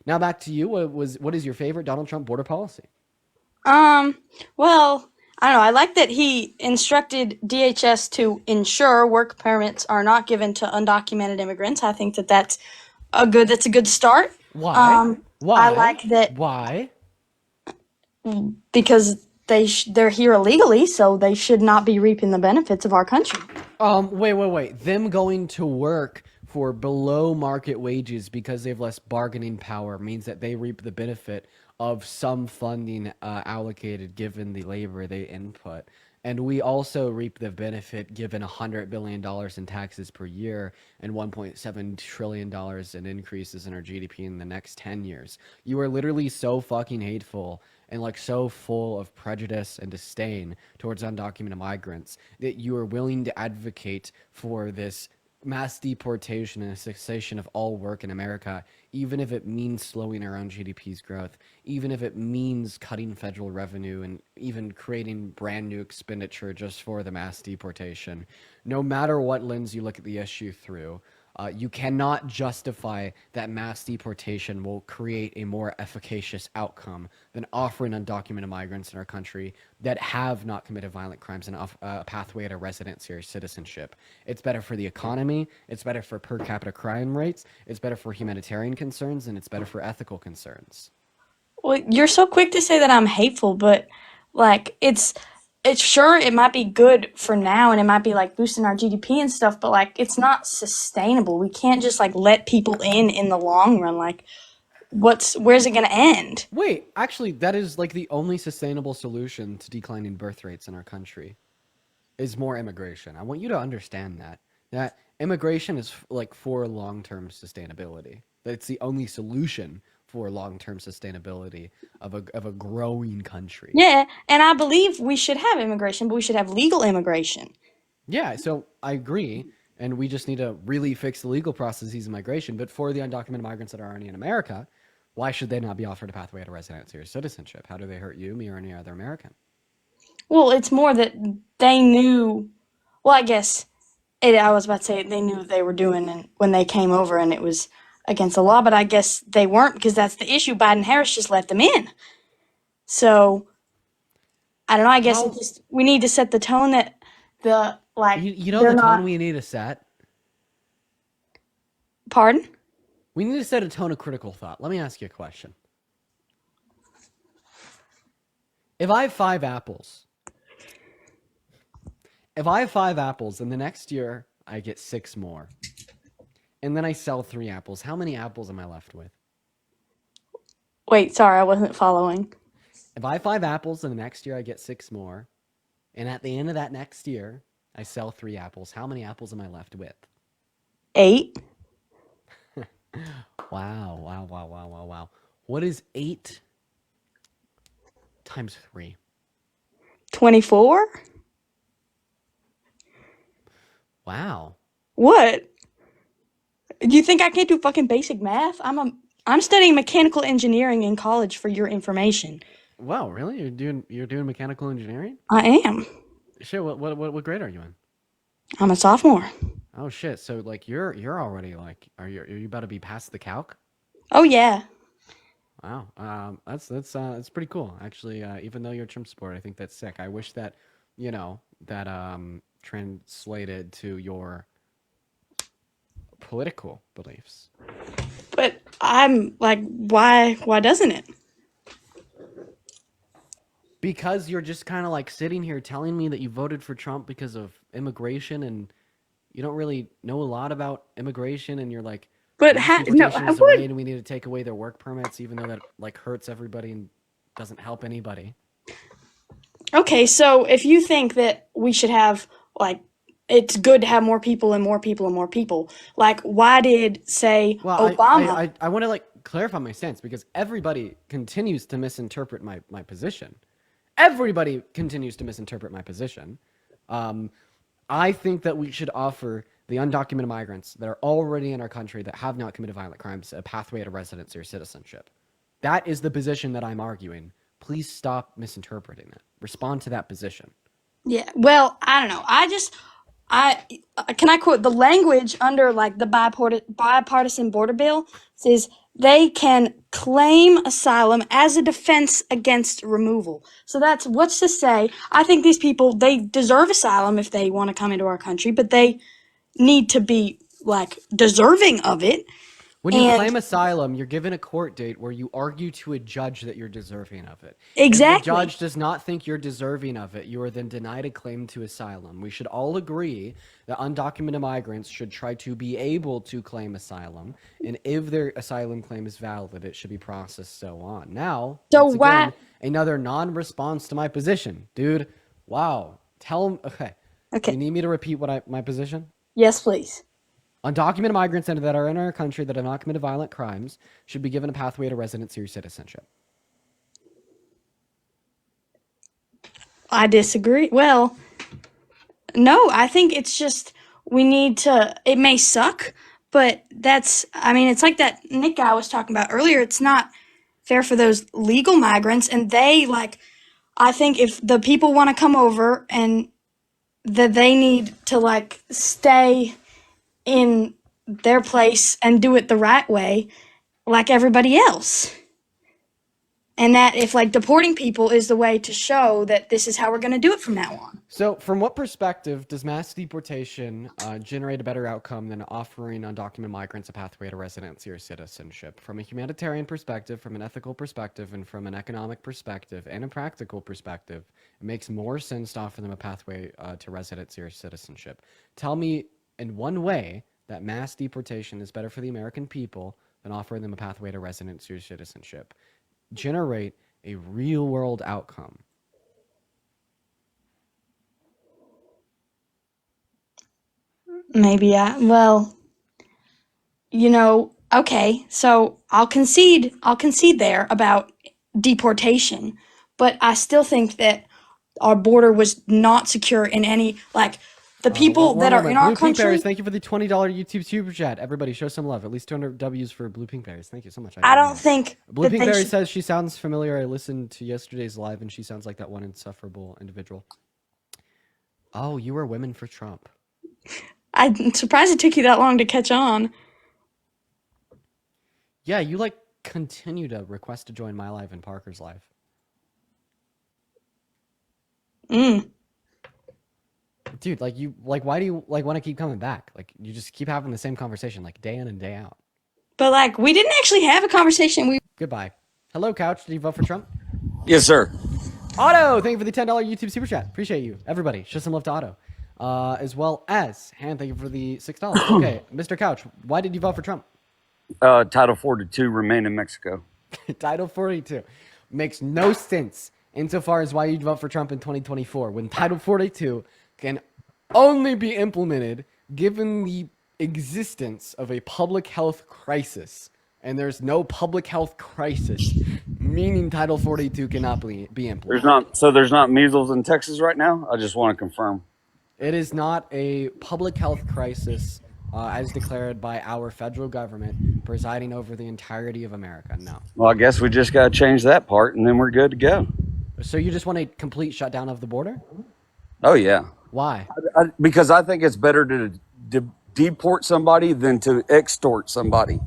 Now back to you. What is your favorite Donald Trump border policy? Well, I don't know. I like that he instructed DHS to ensure work permits are not given to undocumented immigrants. I think that's a good start. Why? Why? I like that. Why? Because they're here illegally, so they should not be reaping the benefits of our country. Wait. Them going to work for below market wages because they have less bargaining power means that they reap the benefit of some funding allocated given the labor they input. And we also reap the benefit given $100 billion in taxes per year and $1.7 trillion in increases in our GDP in the next 10 years. You are literally so fucking hateful and like so full of prejudice and disdain towards undocumented migrants that you are willing to advocate for this mass deportation and a cessation of all work in America, even if it means slowing our own GDP's growth, even if it means cutting federal revenue and even creating brand new expenditure just for the mass deportation. No matter what lens you look at the issue through, you cannot justify that mass deportation will create a more efficacious outcome than offering undocumented migrants in our country that have not committed violent crimes and a pathway to residency or citizenship. It's better for the economy, it's better for per capita crime rates, it's better for humanitarian concerns, and it's better for ethical concerns. Well, you're so quick to say that I'm hateful, but like it's sure it might be good for now and it might be like boosting our GDP and stuff, but like it's not sustainable. We can't just like let people in the long run. Like where's it going to end? Wait, actually that is like the only sustainable solution to declining birth rates in our country is more immigration. I want you to understand that immigration is like for long-term sustainability. That's the only solution for long-term sustainability of a growing country. Yeah, and I believe we should have immigration, but we should have legal immigration. Yeah, so I agree, and we just need to really fix the legal processes of migration. But for the undocumented migrants that are already in America, Why should they not be offered a pathway to residency or citizenship? How do they hurt you, me, or any other American? Well, it's more that they knew. Well, I guess I was about to say they knew what they were doing and when they came over and it was against the law, but I guess they weren't because that's the issue. Biden-Harris just let them in. So I don't know. I guess we need to set the tone that you know the tone we need to set. Pardon? We need to set a tone of critical thought. Let me ask you a question. If I have 5 apples, and the next year I get 6 more, and then I sell 3 apples, how many apples am I left with? Wait, sorry, I wasn't following. If I have 5 apples and the next year I get 6 more, and at the end of that next year I sell 3 apples, how many apples am I left with? 8. Wow. What is 8 times 3? 24? Wow. What? Do you think I can't do fucking basic math? I'm studying mechanical engineering in college for your information. Wow, really? You're doing mechanical engineering? I am. Shit, what grade are you in? I'm a sophomore. Oh shit! So like you're already like are you about to be past the calc? Oh yeah. Wow. That's pretty cool actually. Even though you're a Trump supporter, I think that's sick. I wish that that translated to your political beliefs. But I'm like, why doesn't it? Because you're just kind of like sitting here telling me that you voted for Trump because of immigration and you don't really know a lot about immigration and you're like, but and we need to take away their work permits, even though that like hurts everybody and doesn't help anybody. Okay, so if you think that we should have like it's good to have more people and more people and more people, like why did Obama? I want to like clarify my stance because everybody continues to misinterpret my position. Everybody continues to misinterpret my position. I think that we should offer the undocumented migrants that are already in our country that have not committed violent crimes a pathway to residency or citizenship. That is the position that I'm arguing. Please stop misinterpreting it. Respond to that position. Yeah, well, I don't know. Can I quote the language under like the bipartisan border bill says they can claim asylum as a defense against removal. So that's what's to say. I think these people, they deserve asylum if they want to come into our country, but they need to be like deserving of it. When you claim asylum, you're given a court date where you argue to a judge that you're deserving of it. Exactly. If the judge does not think you're deserving of it, you are then denied a claim to asylum. We should all agree that undocumented migrants should try to be able to claim asylum, and if their asylum claim is valid, it should be processed so on. Now, again, another non-response to my position. Dude, wow. Tell them, okay. You need me to repeat my position? Yes, please. Undocumented migrants that are in our country that have not committed violent crimes should be given a pathway to residency or citizenship. I disagree. Well, no, I think it's just we need to, it may suck, but it's like that Nick guy was talking about earlier. It's not fair for those legal migrants. And I think if the people want to come over and that they need to like stay in their place and do it the right way like everybody else. And that if like deporting people is the way to show that this is how we're going to do it from now on. So from what perspective does mass deportation generate a better outcome than offering undocumented migrants a pathway to residency or citizenship? From a humanitarian perspective, from an ethical perspective, and from an economic perspective, and a practical perspective, it makes more sense to offer them a pathway to residency or citizenship. Tell me in one way that mass deportation is better for the American people than offering them a pathway to residency or citizenship. Generate a real world outcome. Maybe okay, so I'll concede there about deportation, but I still think that our border was not secure in any, like, The people that are in our Blue Pink Berries, country. thank you for the $20 YouTube super chat. Everybody, show some love. At least 200 W's for Blue Pink Berries. Thank you so much. I don't think Blue that Pink they Berry should. says she sounds familiar. I listened to yesterday's live, and she sounds like that one insufferable individual. Oh, you were women for Trump. I'm surprised it took you that long to catch on. Yeah, you like continue to request to join my live and Parker's live. Dude, like why do you like want to keep coming back? Like you just keep having the same conversation like day in and day out. But like we didn't actually have a conversation. Goodbye. Hello, Couch. Did you vote for Trump? Yes, sir. Otto, thank you for the $10 YouTube super chat. Appreciate you. Everybody, show some love to Otto. As well as Han, thank you for the $6. Okay, Mr. Couch, why did you vote for Trump? Title 42, remain in Mexico. Title 42 makes no sense insofar as why you'd vote for Trump in 2024 when Title 42 can only be implemented given the existence of a public health crisis. And there's no public health crisis, meaning Title 42 cannot be implemented. There's not measles in Texas right now? I just want to confirm. It is not a public health crisis as declared by our federal government presiding over the entirety of America. No. Well, I guess we just got to change that part and then we're good to go. So you just want a complete shutdown of the border? Oh, yeah. Why? Because I think it's better to deport somebody than to extort somebody.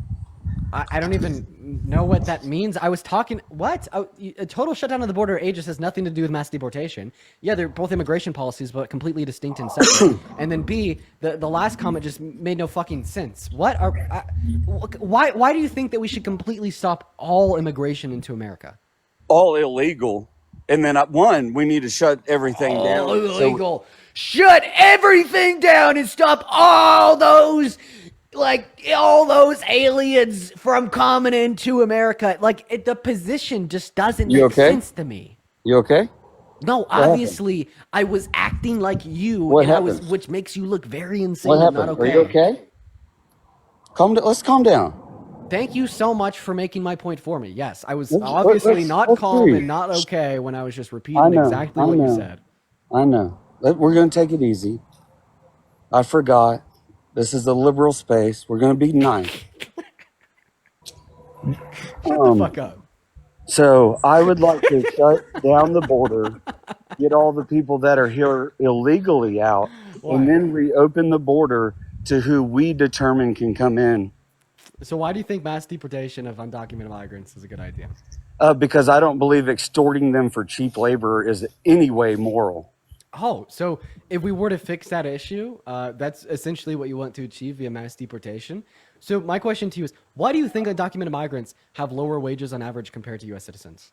I don't even know what that means. I was talking, what? A total shutdown of the border, just has nothing to do with mass deportation. Yeah, they're both immigration policies, but completely distinct and separate. And then B, the last comment just made no fucking sense. Why do you think that we should completely stop all immigration into America? All illegal. And then we need to shut everything down. All illegal. Shut everything down and stop all those aliens from coming into America. Like the position just doesn't make sense to me. You okay? No, obviously I was acting like you, which makes you look very insane. What happened? Not okay. Are you okay? Let's calm down. Thank you so much for making my point for me. Yes, I was obviously not calm and not okay when I was just repeating exactly what you said. I know. We're going to take it easy. I forgot. This is a liberal space. We're going to be nice. Shut the fuck up. So I would like to shut down the border, get all the people that are here illegally out, and then reopen the border to who we determine can come in. So why do you think mass deportation of undocumented migrants is a good idea? Because I don't believe extorting them for cheap labor is any way moral. Oh, so if we were to fix that issue, that's essentially what you want to achieve via mass deportation. So my question to you is, why do you think undocumented migrants have lower wages on average compared to U.S. citizens?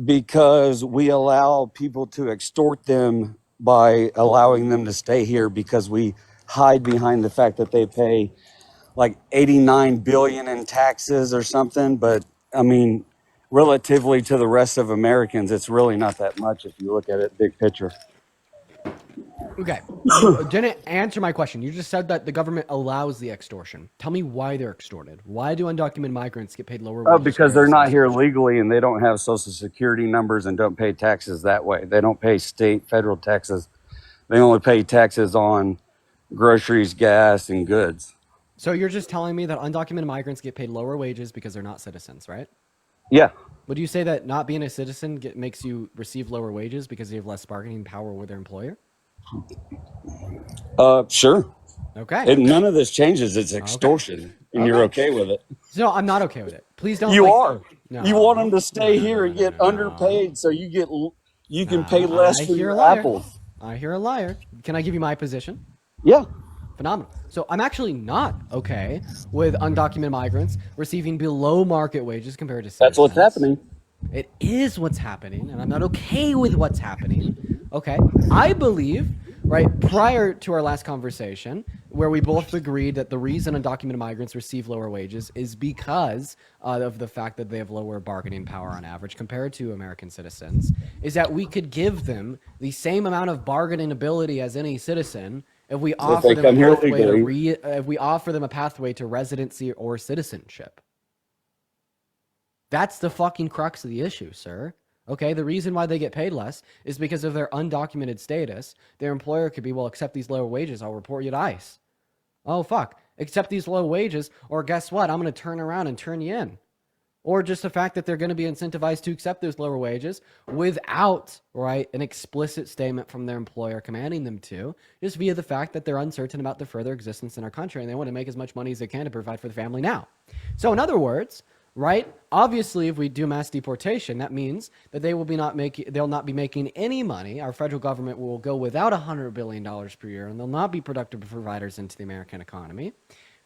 Because we allow people to extort them by allowing them to stay here because we hide behind the fact that they pay like $89 billion in taxes or something. But I mean, relatively to the rest of Americans, it's really not that much if you look at it big picture. Okay. You didn't answer my question. You just said that the government allows the extortion. Tell me why they're extorted. Why do undocumented migrants get paid lower wages? Because they're not here legally and they don't have social security numbers and don't pay taxes that way. They don't pay state, federal taxes. They only pay taxes on groceries, gas, and goods. So you're just telling me that undocumented migrants get paid lower wages because they're not citizens, right? Yeah. Would you say that not being a citizen makes you receive lower wages because you have less bargaining power with their employer? Sure. Okay. None of this changes. It's extortion, and you're okay with it. No, I'm not okay with it. Please don't. You are. No, you want them to stay here and get underpaid, so you can pay less for your apples. I hear a liar. Can I give you my position? Yeah. Phenomenal. So I'm actually not okay with undocumented migrants receiving below market wages compared to citizens. That's what's happening. It is what's happening, and I'm not okay with what's happening. Okay. I believe, right, prior to our last conversation, where we both agreed that the reason undocumented migrants receive lower wages is because of the fact that they have lower bargaining power on average compared to American citizens, is that we could give them the same amount of bargaining ability as any citizen if we offer them a pathway if we offer them a pathway to residency or citizenship. That's the fucking crux of the issue, sir. Okay, the reason why they get paid less is because of their undocumented status. Their employer could be, well, accept these lower wages, I'll report you to ICE. Oh, fuck. Accept these low wages, or guess what? I'm going to turn around and turn you in. Or just the fact that they're going to be incentivized to accept those lower wages without, right, an explicit statement from their employer commanding them to, just via the fact that they're uncertain about their further existence in our country and they want to make as much money as they can to provide for the family now. So in other words, right, obviously if we do mass deportation, that means that they'll not be making any money. Our federal government will go without $100 billion per year, and they'll not be productive providers into the American economy.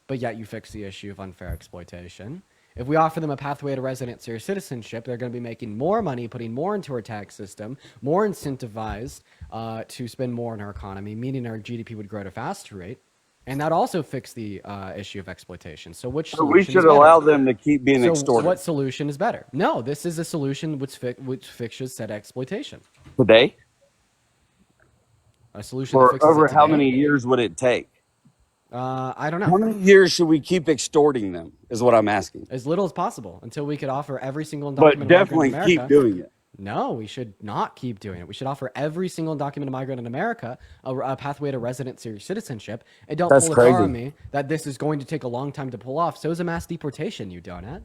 But yet you fix the issue of unfair exploitation. If we offer them a pathway to residency or citizenship, they're going to be making more money, putting more into our tax system, more incentivized to spend more in our economy, meaning our GDP would grow at a faster rate. And that also fixed the issue of exploitation. So which solution we should is better? allow them to keep being So extorted. what solution is better? No, this is a solution which fixes said exploitation. Today? A solution that For fixes over it how today? many years would it take? I don't know. How many years should we keep extorting them is what I'm asking. As little as possible until we could offer every single undocumented But migrant definitely in America. keep doing it. No, we should not keep doing it. We should offer every single undocumented migrant in America a pathway to residency or citizenship. And don't That's pull a car crazy. on me that this is going to take a long time to pull off. So is a mass deportation, you donut.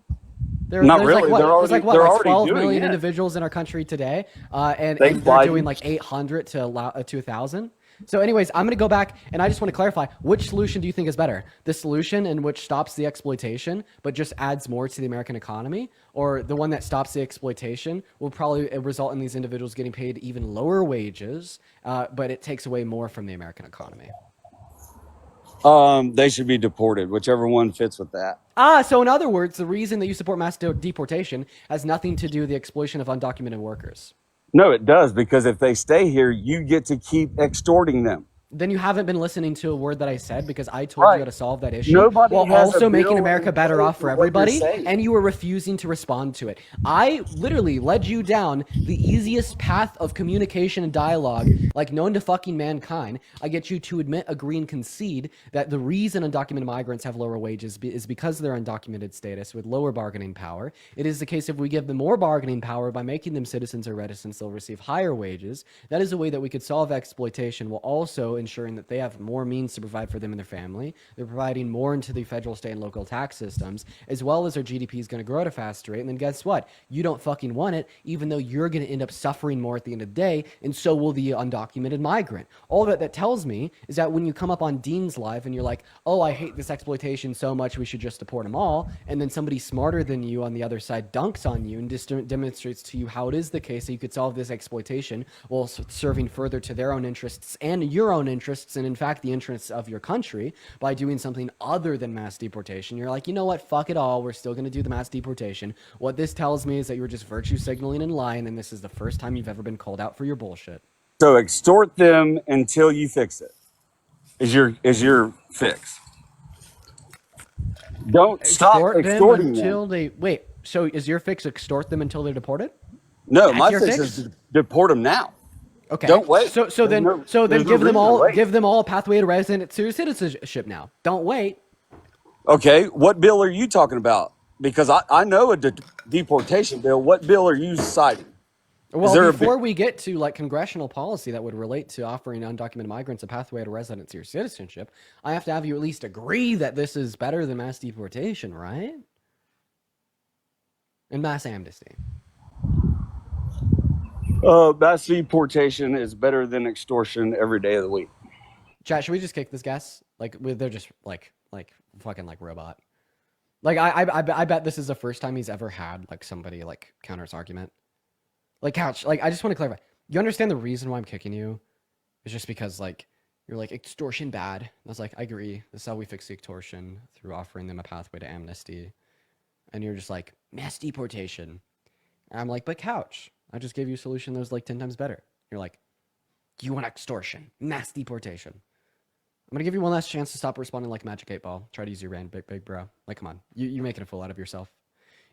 Not there's really. Like what, They're there's already- like what, they're like already 12 doing million it. individuals in our country today, and Thanks, they're Biden. doing like 800 to 1,000. So anyways, I'm going to go back and I just want to clarify, which solution do you think is better? The solution in which stops the exploitation but just adds more to the American economy, or the one that stops the exploitation will probably result in these individuals getting paid even lower wages, but it takes away more from the American economy? They should be deported, whichever one fits with that. So in other words, the reason that you support mass deportation has nothing to do with the exploitation of undocumented workers. No, it does, because if they stay here, you get to keep extorting them. Then you haven't been listening to a word that I said, because I told you how to solve that issue Nobody while has a also making bill America in better place off for for what you're everybody, saying. and you were refusing to respond to it. I literally led you down the easiest path of communication and dialogue, like known to fucking mankind. I get you to admit, agree, and concede that the reason undocumented migrants have lower wages is because of their undocumented status with lower bargaining power. It is the case if we give them more bargaining power by making them citizens or residents, they'll receive higher wages. That is a way that we could solve exploitation while also ensuring that they have more means to provide for them and their family. They're providing more into the federal, state, and local tax systems, as well as their GDP is going to grow at a faster rate. And then guess what? You don't fucking want it, even though you're going to end up suffering more at the end of the day, and so will the undocumented migrant. All that tells me is that when you come up on Dean's Live and you're like, oh, I hate this exploitation so much, we should just deport them all, and then somebody smarter than you on the other side dunks on you and demonstrates to you how it is the case that you could solve this exploitation while serving further to their own interests and your own interests, and in fact the interests of your country, by doing something other than mass deportation. You're like, you know what, fuck it all, we're still going to do the mass deportation. What this tells me is that you were just virtue signaling and lying, and this is the first time you've ever been called out for your bullshit. So extort them until you fix it. Is your fix. Don't stop Extort them extorting until them. they wait. So is your fix extort them until they're deported? No, That's my your fix fix? is to deport them now. Okay. Don't wait. So There's then no give them reason to all wait. give them all a pathway to residency or citizenship now. Don't wait. Okay, what bill are you talking about? Because I know a deportation bill. What bill are you citing? Well, there a before we get to like congressional policy that would relate to offering undocumented migrants a pathway to residency or citizenship, I have to have you at least agree that this is better than mass deportation, right? And mass amnesty. Mass deportation is better than extortion every day of the week. Chat, should we just kick this guess? Like, they're just like fucking like robot. Like, I bet this is the first time he's ever had like somebody like counter his argument. Like, Couch, like, I just want to clarify. You understand the reason why I'm kicking you? It's just because like you're like extortion bad. I was like, I agree. This is how we fix the extortion, through offering them a pathway to amnesty. And you're just like, mass deportation. And I'm like, but Couch, I just gave you a solution that was like 10 times better. You're like, you want extortion, mass deportation. I'm gonna give you one last chance to stop responding like Magic 8 Ball. Try to use your brain, big bro. Like, come on, you're making a fool out of yourself.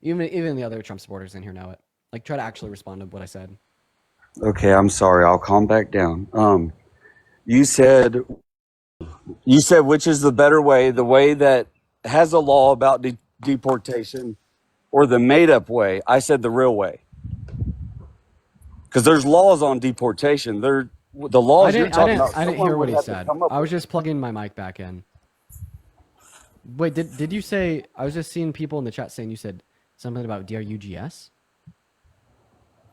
Even the other Trump supporters in here know it. Like, try to actually respond to what I said. Okay, I'm sorry. I'll calm back down. You said which is the better way, the way that has a law about deportation, or the made-up way? I said the real way. because there's laws on deportation. The laws you're talking about. I didn't someone hear what would he have to said. come up I was with. just plugging my mic back in. Wait, did you say? I was just seeing people in the chat saying you said something about DRUGS.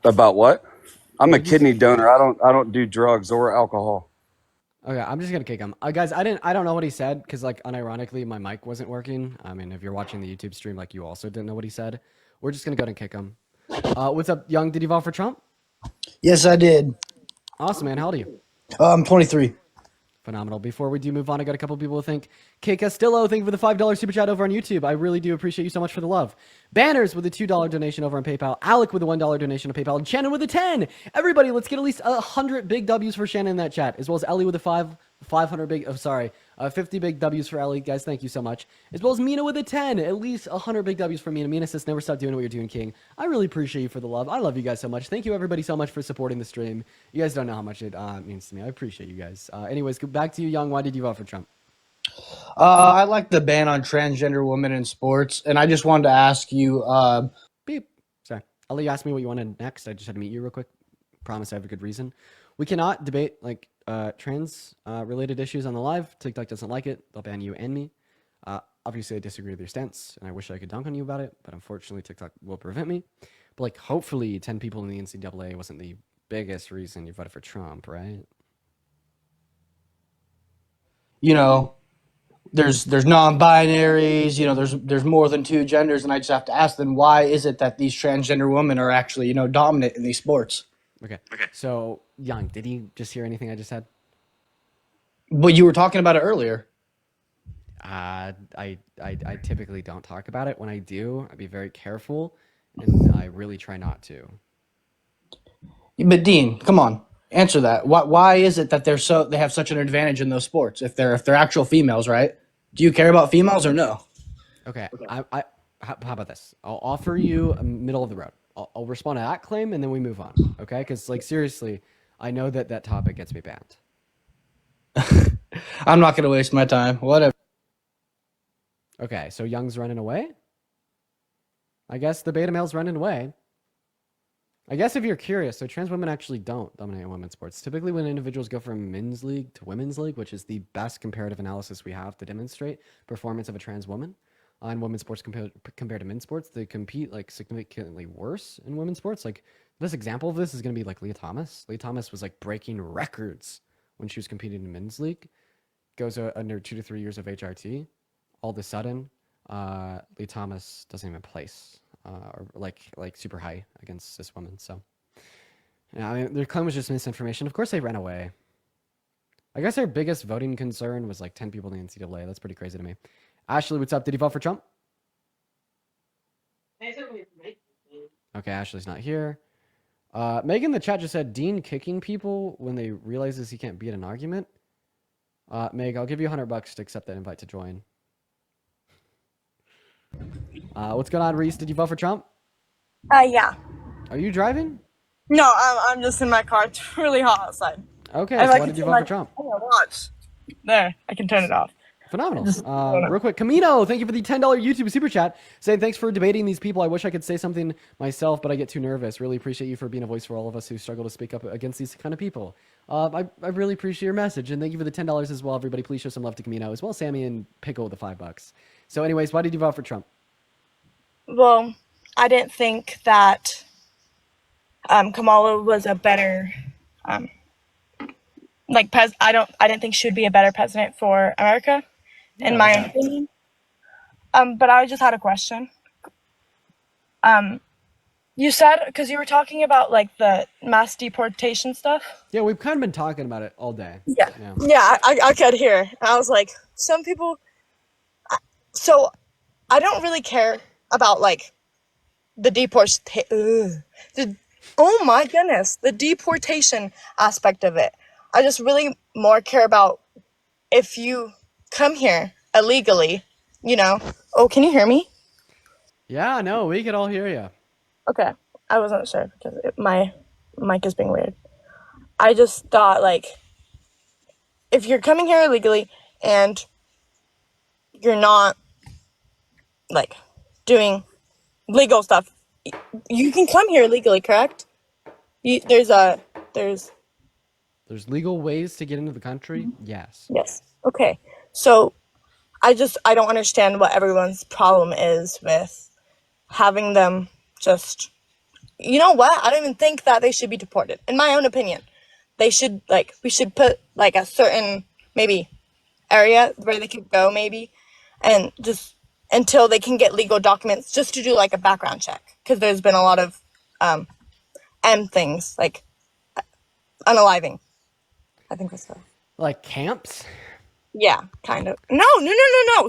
About what? I'm a What did you say? kidney donor. I don't do drugs or alcohol. Okay, I'm just gonna kick him, guys. I don't know what he said because, like, unironically, my mic wasn't working. I mean, if you're watching the YouTube stream, like, you also didn't know what he said. We're just gonna go ahead and kick him. What's up, Young? Did you vote for Trump? Yes, I did. Awesome, man. How old are you? I'm 23. Phenomenal. Before we do move on, I got a couple people to thank. K Castillo, thank you for the $5 super chat over on YouTube. I really do appreciate you so much for the love. Banners with a $2 donation over on PayPal. Alec with a $1 donation on PayPal. And Shannon with a 10. Everybody, let's get at least 100 big W's for Shannon in that chat, as well as Ellie with a 50 big W's for Ellie. Guys, thank you so much. As well as Mina with a 10. At least 100 big W's for Mina. Mina says, never stop doing what you're doing, King. I really appreciate you for the love. I love you guys so much. Thank you, everybody, so much for supporting the stream. You guys don't know how much it means to me. I appreciate you guys. Anyways, go back to you, Young. Why did you vote for Trump? I like the ban on transgender women in sports, and I just wanted to ask you. Beep. Sorry. I'll let you ask me what you wanted next. I just had to meet you real quick. Promise I have a good reason. We cannot debate like trans related issues on the live. TikTok doesn't like it. They'll ban you and me. Obviously, I disagree with your stance, and I wish I could dunk on you about it, but unfortunately, TikTok will prevent me. But like, hopefully, 10 people in the NCAA wasn't the biggest reason you voted for Trump, right? You know, there's non-binaries. You know, there's more than two genders, and I just have to ask them, why is it that these transgender women are actually dominant in these sports? Okay. So, Young, did you just hear anything I just said? But you were talking about it earlier. I typically don't talk about it. When I do, I'd be very careful, and I really try not to. But Dean, come on, answer that. Why is it that they have such an advantage in those sports if they're actual females, right? Do you care about females or no? Okay. How about this? I'll offer you a middle of the road. I'll respond to that claim, and then we move on. Okay? Because like seriously, I know that topic gets me banned. I'm not gonna waste my time. Whatever. Okay. So Young's running away. I guess the beta male's running away. I guess if you're curious, so trans women actually don't dominate women's sports. Typically, when individuals go from men's league to women's league, which is the best comparative analysis we have to demonstrate performance of a trans woman in women's sports compared to men's sports, they compete like significantly worse in women's sports. Like this example of this is going to be like Leah Thomas. Leah Thomas was like breaking records when she was competing in men's league. Goes under 2 to 3 years of HRT. All of a sudden, Leah Thomas doesn't even place. Or like super high against this woman. So, yeah, I mean, their claim was just misinformation. Of course, they ran away. I guess their biggest voting concern was like 10 people in the NCAA. That's pretty crazy to me. Ashley, what's up? Did you vote for Trump? Okay, Ashley's not here. Megan in the chat just said Dean kicking people when they realizes he can't beat an argument. Meg, I'll give you $100 to accept that invite to join. What's going on, Reese? Did you vote for Trump? Yeah. Are you driving? No, I'm just in my car. It's really hot outside. Okay, so why did you vote for Trump? Watch. There, I can turn it off. Phenomenal. Real quick, Camino, thank you for the $10 YouTube super chat. Saying thanks for debating these people. I wish I could say something myself, but I get too nervous. Really appreciate you for being a voice for all of us who struggle to speak up against these kind of people. I really appreciate your message, and thank you for the $10 as well. Everybody, please show some love to Camino, as well as Sammy and Pickle with the $5. So anyways, why did you vote for Trump? Well, I didn't think that Kamala was a better I didn't think she would be a better president for America, in my own opinion. But I just had a question. You said, because you were talking about like the mass deportation stuff. Yeah, we've kind of been talking about it all day. Yeah, I could hear. I was like, some people. So, I don't really care about like the oh my goodness, the deportation aspect of it. I just really more care about if you come here illegally, Oh, can you hear me? Yeah, no, we could all hear you. Okay, I wasn't sure because my mic is being weird. I just thought like, if you're coming here illegally and you're not like doing legal stuff, you can come here legally, correct? There's There's legal ways to get into the country. Yes. yes. Okay. So I don't understand what everyone's problem is with having them just. You know what? I don't even think that they should be deported. In my own opinion, we should put like a certain maybe area where they could go maybe, and just until they can get legal documents, just to do like a background check, because there's been a lot of things like unaliving. I think that's like camps. Yeah, kind of. No.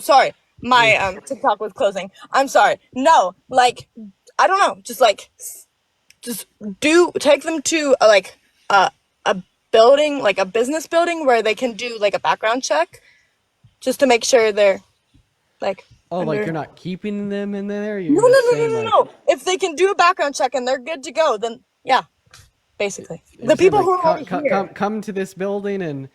Sorry, my TikTok was closing. I'm sorry. No, like I don't know. Just take them to a building, like a business building, where they can do like a background check, just to make sure they're like. Like you're not keeping them in there. No. If they can do a background check and they're good to go, then yeah, basically the people who are already here. Come to this building and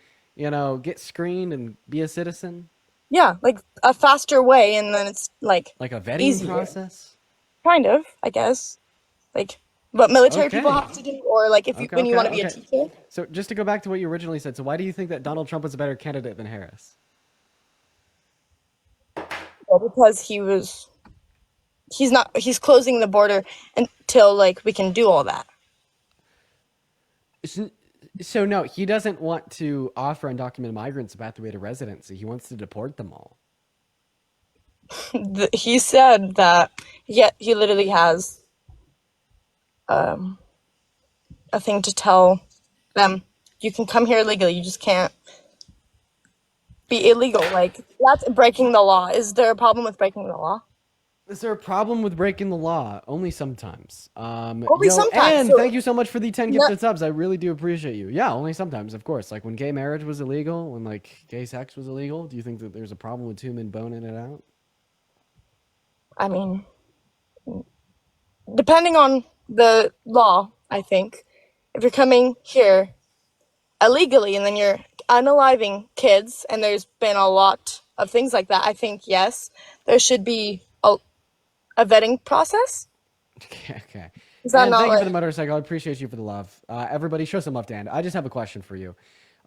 get screened and be a citizen. Yeah, like a faster way, and then it's like a vetting easier. process. Kind of, I guess. Like what military people have to do, or like when you want to be a teacher. So just to go back to what you originally said, so why do you think that Donald Trump was a better candidate than Harris? Well, because he's closing the border until like we can do all that. So no, he doesn't want to offer undocumented migrants a pathway to residency. He wants to deport them all. He said that he literally has a thing to tell them, you can come here legally, you just can't be illegal. Like, that's breaking the law. Is there a problem with breaking the law? Is there a problem with breaking the law? Only sometimes. Only sometimes. And thank you so much for the 10 gifted subs. I really do appreciate you. Yeah, only sometimes, of course. Like when gay marriage was illegal, when like gay sex was illegal, do you think that there's a problem with two men boning it out? I mean, depending on the law, I think. If you're coming here illegally and then you're unaliving kids, and there's been a lot of things like that, I think, yes, there should be a vetting process. Okay. Is that and not thank you like... for the motorcycle. I appreciate you for the love. Everybody show some love to Ann. I just have a question for you.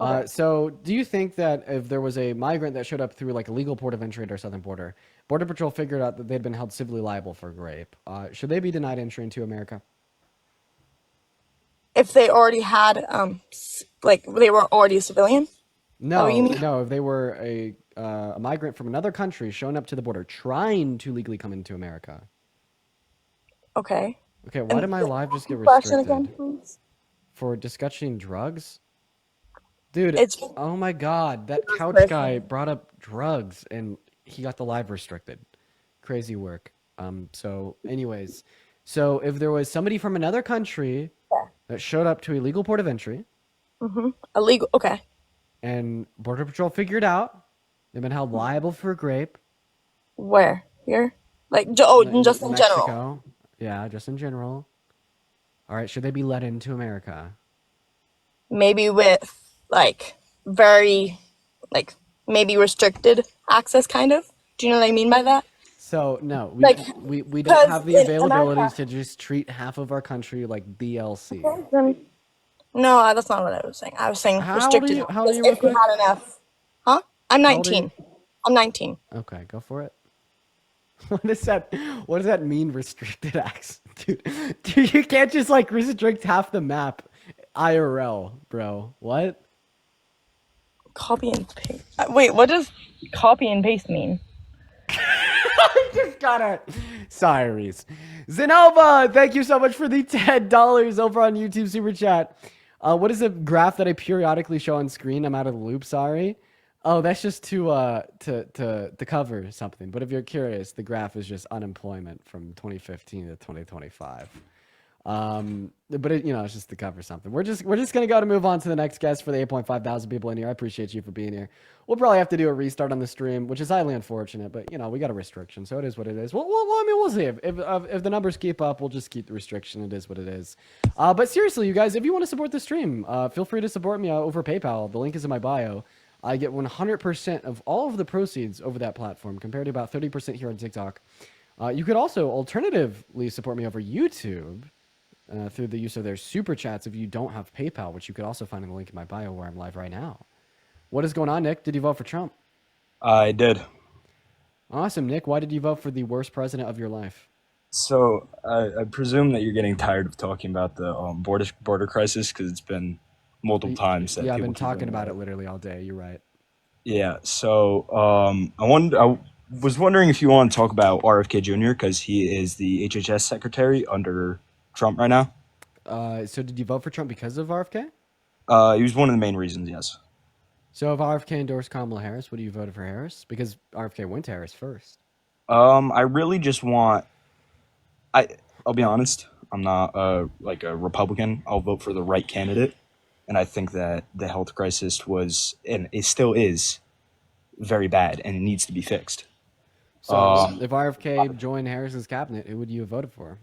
Okay. So do you think that if there was a migrant that showed up through like a legal port of entry at our southern border, Border Patrol figured out that they'd been held civilly liable for rape, should they be denied entry into America? If they already had, like they were already a civilian? No, no. If they were a migrant from another country showing up to the border, trying to legally come into America. Okay. Okay, why did my live just get Question restricted? again, please? For discussing drugs? Dude, It's- oh my god, that couch person. guy brought up drugs and he got the live restricted. Crazy work. So anyways, so if there was somebody from another country that showed up to a legal port of entry. Mm-hmm. Illegal, okay. And Border Patrol figured out they've been held liable for rape. Where? Here? Like, just in Mexico. general? Yeah, just in general. All right, should they be let into America? Maybe with, like, very, like, maybe restricted access, kind of? Do you know what I mean by that? So, no, we don't because have the in availabilities America- to just treat half of our country like DLC. Okay, then... No, that's not what I was saying. I was saying How old are restricted. you? How old are you, If you real quick? had enough. Huh? I'm How old are 19. I'm 19. Okay, go for it. What does that mean, restricted access? Dude, you can't just like restrict half the map IRL, bro. What? Copy and paste. Wait, what does copy and paste mean? I just got it. Sorry, Reese. Zenova, thank you so much for the $10 over on YouTube Super Chat. What is a graph that I periodically show on screen? I'm out of the loop, sorry. Oh, that's just to cover something. But if you're curious, the graph is just unemployment from 2015 to 2025. But it's just to cover something. We're just gonna go to move on to the next guest for the 8.5 thousand people in here. I appreciate you for being here. We'll probably have to do a restart on the stream, which is highly unfortunate. But we got a restriction, so it is what it is. Well, I mean, we'll see if the numbers keep up. We'll just keep the restriction. It is what it is. But seriously, you guys, if you want to support the stream, feel free to support me over PayPal. The link is in my bio. I get 100% of all of the proceeds over that platform, compared to about 30% here on TikTok. You could also alternatively support me over YouTube. through the use of their super chats if you don't have PayPal, which you could also find in the link in my bio where I'm live right now. What is going on, Nick? Did you vote for Trump? I did. Awesome, Nick. Why did you vote for the worst president of your life? So I presume that you're getting tired of talking about the border crisis because it's been multiple times that Yeah, I've people been keep talking bringing about it it up. literally all day. You're right. Yeah. So I was wondering if you want to talk about RFK Jr. because he is the HHS secretary under Trump right now. So did you vote for Trump because of RFK? He was one of the main reasons. Yes. So if RFK endorsed Kamala Harris, would you vote for Harris? Because RFK went to Harris first. I really just want. I'll be honest. I'm not like a Republican. I'll vote for the right candidate, and I think that the health crisis was and it still is very bad, and it needs to be fixed. So if RFK joined Harris's cabinet, who would you have voted for?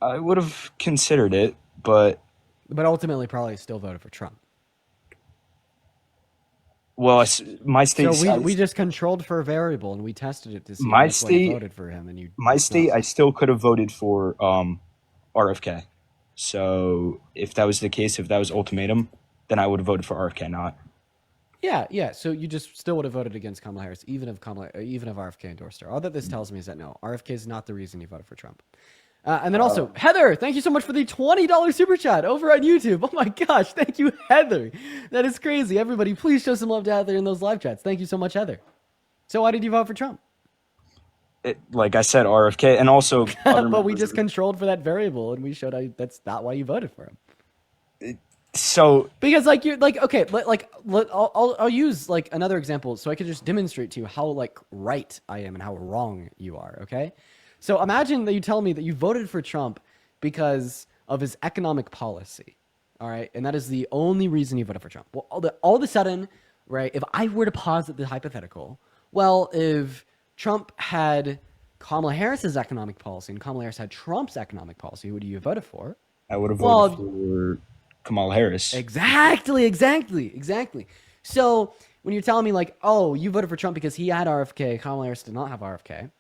I would have considered it, but ultimately probably still voted for Trump. Well, my state. So we just controlled for a variable and we tested it to see. My that's why you state voted for him, and you. My state, I still could have voted for RFK. So if that was the case, if that was ultimatum, then I would have voted for RFK, not. Yeah. So you just still would have voted against Kamala Harris, even if RFK endorsed her. All that this tells me is that no, RFK is not the reason you voted for Trump. And then also, Heather, thank you so much for the $20 super chat over on YouTube. Oh my gosh, thank you, Heather. That is crazy. Everybody, please show some love to Heather in those live chats. Thank you so much, Heather. So why did you vote for Trump? Like I said, RFK, and also. But we just controlled for that variable, and we showed how that's not why you voted for him. So because I'll use like another example so I could just demonstrate to you how like right I am and how wrong you are. Okay. So imagine that you tell me that you voted for Trump because of his economic policy, all right? And that is the only reason you voted for Trump. Well, all of a sudden, right, if I were to posit the hypothetical, well, if Trump had Kamala Harris's economic policy and Kamala Harris had Trump's economic policy, who would you have voted for? I would have voted for Kamala Harris. Exactly. So when you're telling me like, oh, you voted for Trump because he had RFK, Kamala Harris did not have RFK.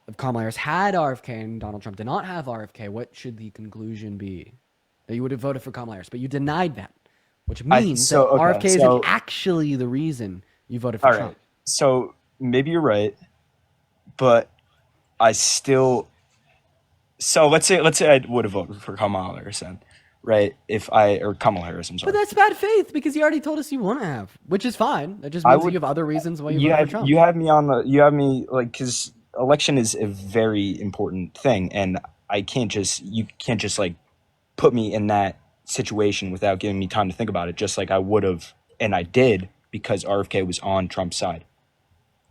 If Kamala Harris had RFK and Donald Trump did not have RFK, what should the conclusion be? That you would have voted for Kamala Harris, but you denied that, which means that RFK isn't actually the reason you voted for Trump. Right. So maybe you're right, but I still. So let's say I would have voted for Kamala Harris then, right? Or Kamala Harris, I'm sorry. But that's bad faith because you already told us you want to have, which is fine. That just means that you have other reasons why you voted for Trump. You have me like because election is a very important thing, and you can't just like put me in that situation without giving me time to think about it, just like I would have, and I did, because RFK was on Trump's side.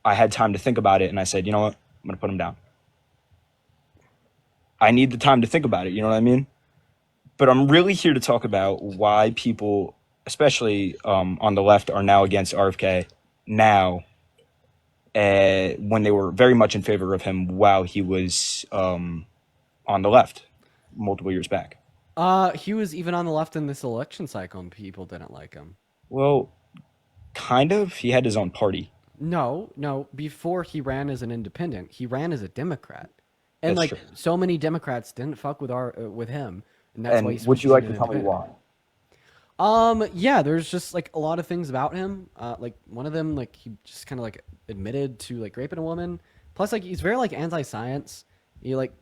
I had time to think about it, and I said, you know what, I'm gonna put him down. I need the time to think about it, you know what I mean? But I'm really here to talk about why people, especially on the left, are now against RFK now, when they were very much in favor of him while he was on the left multiple years back. He was even on the left in this election cycle, and people didn't like him. Well, kind of. He had his own party. No. Before he ran as an independent, he ran as a Democrat, and That's like true. so many Democrats didn't fuck with him, and that's why he switched. Would you like to tell me why? Yeah, there's just like a lot of things about him. Like one of them, like he just kind of like admitted to like raping a woman. Plus, like he's very like anti-science. He like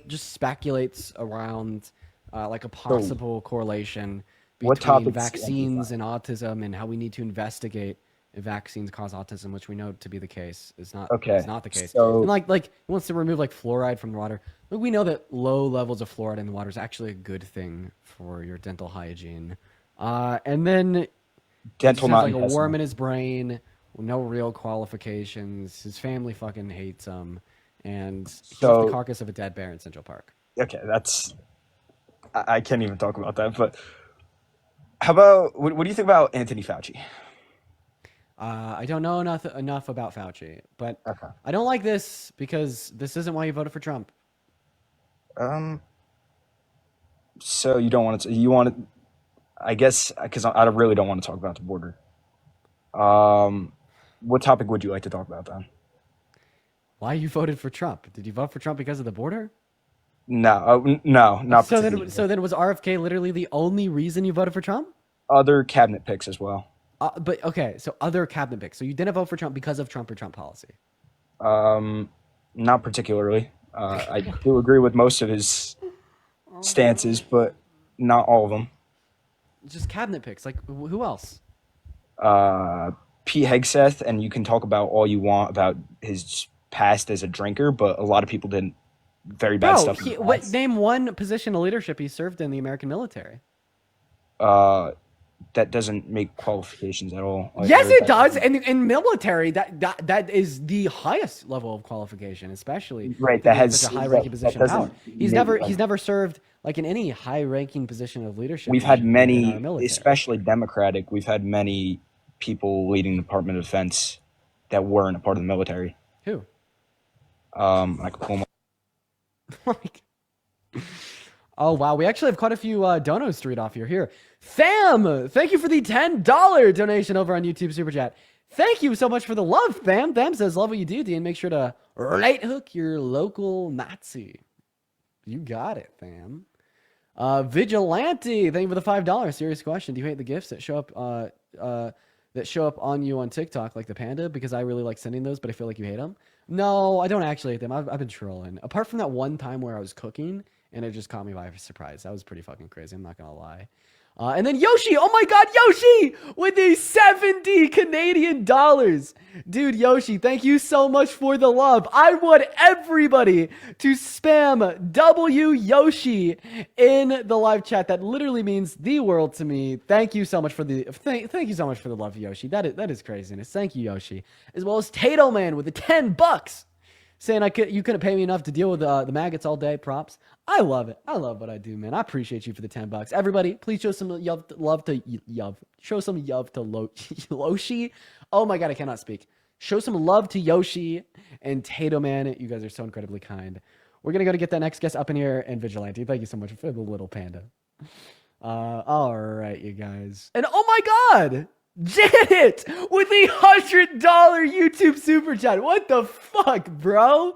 just speculates around like a possible correlation between vaccines and autism, and how we need to investigate if vaccines cause autism, which we know to be the case. Is not the case. So, and like he wants to remove like fluoride from the water. Like we know that low levels of fluoride in the water is actually a good thing for your dental hygiene. And then dental he has like a worm in his brain, no real qualifications. His family fucking hates him, and he's the carcass of a dead bear in Central Park. Okay, I can't even talk about that. But how about what do you think about Anthony Fauci? I don't know enough about Fauci, but I don't like this because this isn't why you voted for Trump. So you don't want to? You want to? I guess because I really don't want to talk about the border. What topic would you like to talk about then? Why you voted for Trump? Did you vote for Trump because of the border? No, not particularly. So then was RFK literally the only reason you voted for Trump? Other cabinet picks as well. But okay, so other cabinet picks. So you didn't vote for Trump because of Trump or Trump policy? Not particularly. I do agree with most of his stances, but not all of them. Just cabinet picks. Like who else? Pete Hegseth, and you can talk about all you want about his past as a drinker, but a lot of people did very bad stuff. Name one position of leadership he served in the American military. That doesn't make qualifications at all. Yes, it does. And in military, that is the highest level of qualification, especially right. That has such a high-ranking position of power. He's never served like in any high-ranking position of leadership. We've had many, especially Democratic. We've had many people leading the Department of Defense that weren't a part of the military. Who? I could pull them up. Oh, wow. We actually have quite a few donos to read off here. Here. Tham, thank you for the $10 donation over on YouTube Super Chat. Thank you so much for the love, Tham. Tham says, love what you do, Dean. Make sure to right hook your local Nazi. You got it, Tham. Vigilante, thank you for the $5. Serious question. Do you hate the gifts that show up on you on TikTok like the panda? Because I really like sending those, but I feel like you hate them. No, I don't actually hate them. I've been trolling. Apart from that one time where I was cooking and it just caught me by surprise. That was pretty fucking crazy. I'm not going to lie. And then Yoshi, oh my God, Yoshi with the 70 Canadian dollars. Dude, Yoshi, thank you so much for the love. I want everybody to spam W Yoshi in the live chat. That literally means the world to me. Thank you so much for the thank you so much for the love, Yoshi. That is craziness. Thank you, Yoshi. As well as Tato Man with the $10. Saying you couldn't pay me enough to deal with the maggots all day. Props. I love it. I love what I do, man. I appreciate you for the $10. Everybody, please show some love to Loshi. Oh my God, I cannot speak. Show some love to Yoshi and Tato Man. You guys are so incredibly kind. We're gonna go to get that next guest up in here, and Vigilante. Thank you so much for the little panda. All right, you guys. And oh my God, Janet with the $100 YouTube super chat. What the fuck, bro?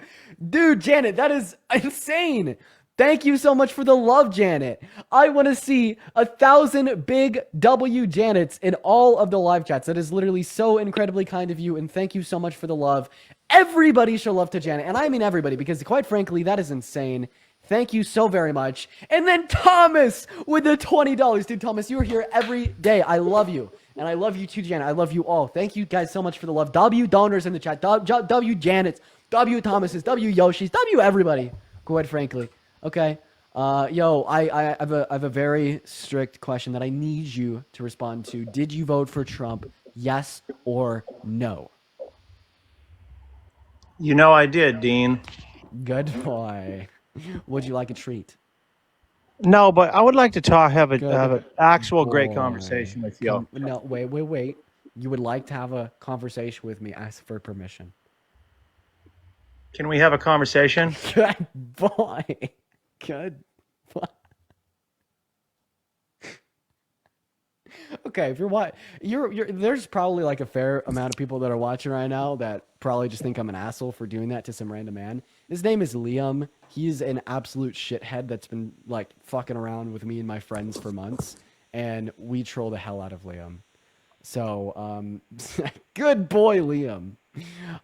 Dude, Janet, that is insane. Thank you so much for the love, Janet. I want to see 1,000 big W Janets in all of the live chats. That is literally so incredibly kind of you, and thank you so much for the love. Everybody show love to Janet, and I mean everybody, because quite frankly, that is insane. Thank you so very much. And then Thomas with the $20. Dude, Thomas, you are here every day. I love you. And I love you too, Janet. I love you all. Thank you guys so much for the love. W donors in the chat. W Janets. W Thomases. W Yoshis. W everybody, quite frankly. Okay. Yo, I have a very strict question that I need you to respond to. Did you vote for Trump? Yes or no? You know I did, Dean. Good boy. Would you like a treat? No, but I would like to have an actual great conversation with you. No, wait. You would like to have a conversation with me? Ask for permission. Can we have a conversation? Good boy. Good. Okay, if you're there's probably like a fair amount of people that are watching right now that probably just think I'm an asshole for doing that to some random man. His name is Liam. He's an absolute shithead that's been like fucking around with me and my friends for months, and we troll the hell out of Liam. So, good boy, Liam.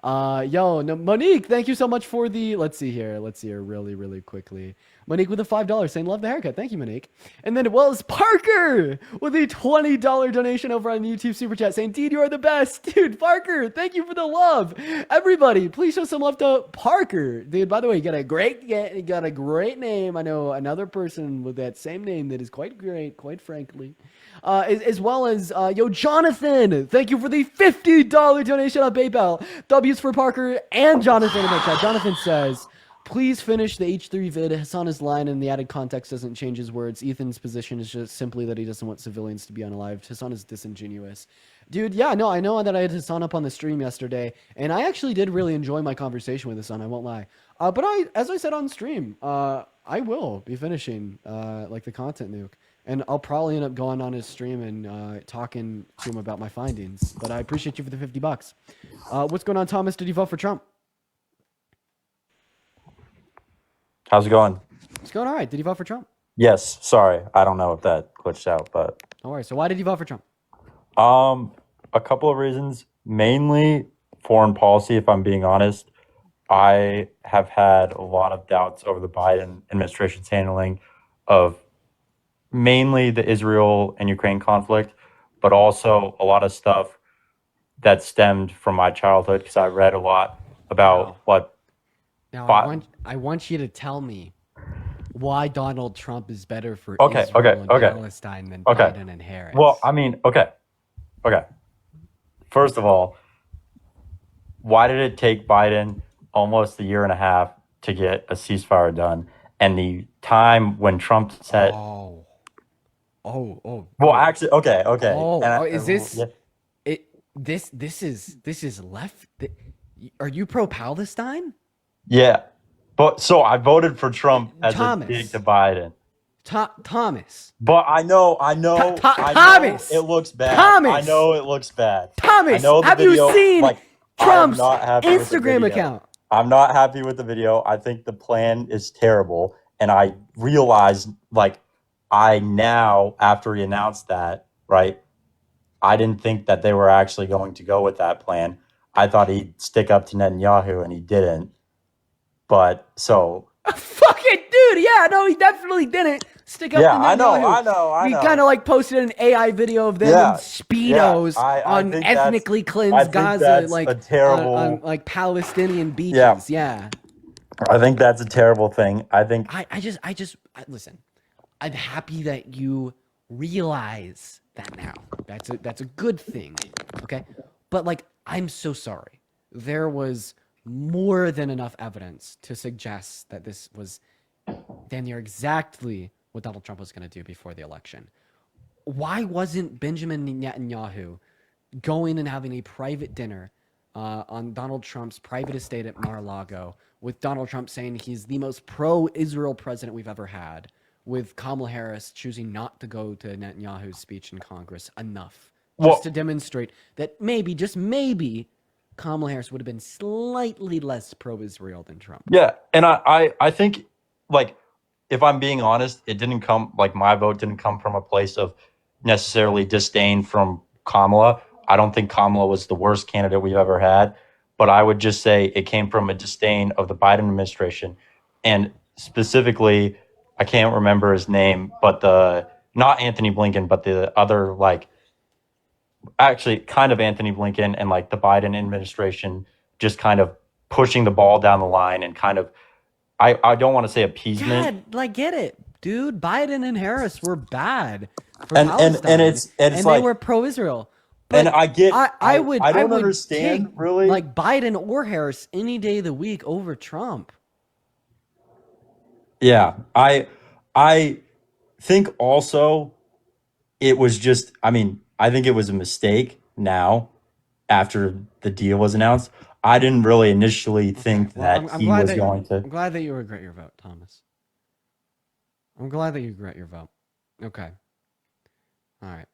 Monique, thank you so much for the, let's see here really quickly. Monique with a $5 saying, love the haircut. Thank you, Monique. And then Wells Parker with a $20 donation over on YouTube Super Chat saying, Dean, you are the best. Dude, Parker, thank you for the love. Everybody, please show some love to Parker. Dude, by the way, you got a great name. I know another person with that same name that is quite great, quite frankly. As well as, Jonathan, thank you for the $50 donation on PayPal. W's for Parker and Jonathan in the chat. Jonathan says, please finish the H3 vid. Hassan is lying and the added context doesn't change his words. Ethan's position is just simply that he doesn't want civilians to be unalived. Hassan is disingenuous. Dude, yeah, no, I know that I had Hassan up on the stream yesterday, and I actually did really enjoy my conversation with Hassan, I won't lie. But as I said on stream, I will be finishing like the content nuke. And I'll probably end up going on his stream and talking to him about my findings. But I appreciate you for the $50. What's going on, Thomas? Did you vote for Trump? How's it going? It's going all right. Did you vote for Trump? Yes. Sorry, I don't know if that glitched out, but Don't worry. So why did you vote for Trump? a couple of reasons. Mainly foreign policy, if I'm being honest. I have had a lot of doubts over the Biden administration's handling of mainly the Israel and Ukraine conflict, but also a lot of stuff that stemmed from my childhood because I read a lot about what. Now Bi- I want you to tell me why Donald Trump is better for Okay, Israel okay, and okay. Palestine than Okay. Biden and Harris. Well, I mean, okay. First of all, why did it take Biden almost a year and a half to get a ceasefire done? And the time when Trump said, well, actually, okay. Is this yeah. it? This is left. Are you pro Palestine? Yeah, but so I voted for Trump as Thomas. a dig to Biden. Thomas. But I know, Thomas. it looks bad. Thomas. I know it looks bad. Thomas, I know the have video, you seen like, Trump's I'm not happy with the Instagram video. account? I'm not happy with the video. I think the plan is terrible, and I realize, like, I now after he announced that, right? I didn't think that they were actually going to go with that plan. I thought he'd stick up to Netanyahu, and he didn't. But so Fucking dude, yeah, no, he definitely didn't stick up yeah, to I Netanyahu. know. He kind of like posted an AI video of them in speedos I on think ethnically I cleansed think Gaza, that's like a terrible. on like Palestinian beaches. Yeah. I think that's a terrible thing. I think I just listen. I'm happy that you realize that now. That's a good thing. Okay, but like, I'm so sorry. There was more than enough evidence to suggest that this was damn near exactly what Donald Trump was going to do before the election. Why wasn't Benjamin Netanyahu going and having a private dinner on Donald Trump's private estate at Mar-a-Lago, with Donald Trump saying he's the most pro-Israel president we've ever had, with Kamala Harris choosing not to go to Netanyahu's speech in Congress enough, just to demonstrate that maybe, just maybe, Kamala Harris would have been slightly less pro-Israel than Trump. Yeah, and I think, like, if I'm being honest, it didn't come, like, my vote didn't come from a place of necessarily disdain from Kamala. I don't think Kamala was the worst candidate we've ever had, but I would just say it came from a disdain of the Biden administration, and specifically, I can't remember his name, but not Anthony Blinken, but the other, like, actually kind of Anthony Blinken and like the Biden administration just kind of pushing the ball down the line and kind of, I don't want to say appeasement. God, like, get it, dude. Biden and Harris were bad for And Palestine, it's and like, they were pro-Israel. and I get, I would understand take, really, like, Biden or Harris any day of the week over Trump. Yeah, I think also it was just, I mean, I think it was a mistake now after the deal was announced. I didn't really initially think that he was going to. I'm glad that you regret your vote, Thomas. I'm glad that you regret your vote. Okay. All right.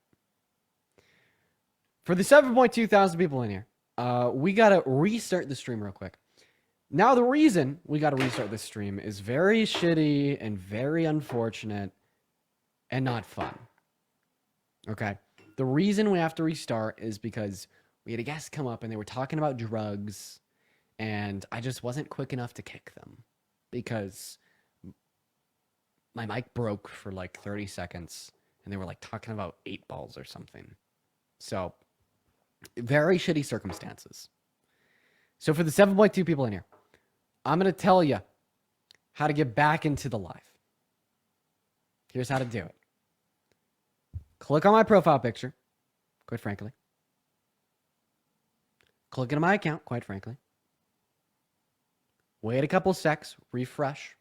For the 7.2 thousand people in here, we got to restart the stream real quick. Now, the reason we got to restart this stream is very shitty and very unfortunate and not fun. Okay? The reason we have to restart is because we had a guest come up and they were talking about drugs, and I just wasn't quick enough to kick them because my mic broke for like 30 seconds and they were like talking about 8 balls or something. So, very shitty circumstances. So for the 7.2 people in here, I'm going to tell you how to get back into the live. Here's how to do it. Click on my profile picture, quite frankly. Click into my account, quite frankly. Wait a couple secs, refresh,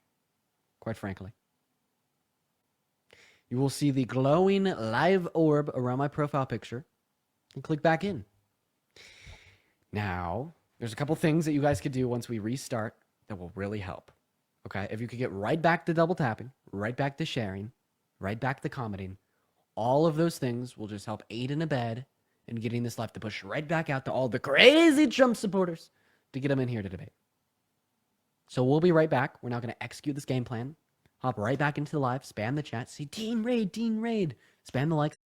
quite frankly. You will see the glowing live orb around my profile picture and click back in. Now, there's a couple things that you guys could do once we restart that will really help. Okay, if you could get right back to double tapping, right back to sharing, right back to commenting, all of those things will just help aid and abet in getting this live to push right back out to all the crazy Trump supporters to get them in here to debate. So we'll be right back. We're now going to execute this game plan. hop right back into the live, spam the chat, say Dean Raid, spam the like.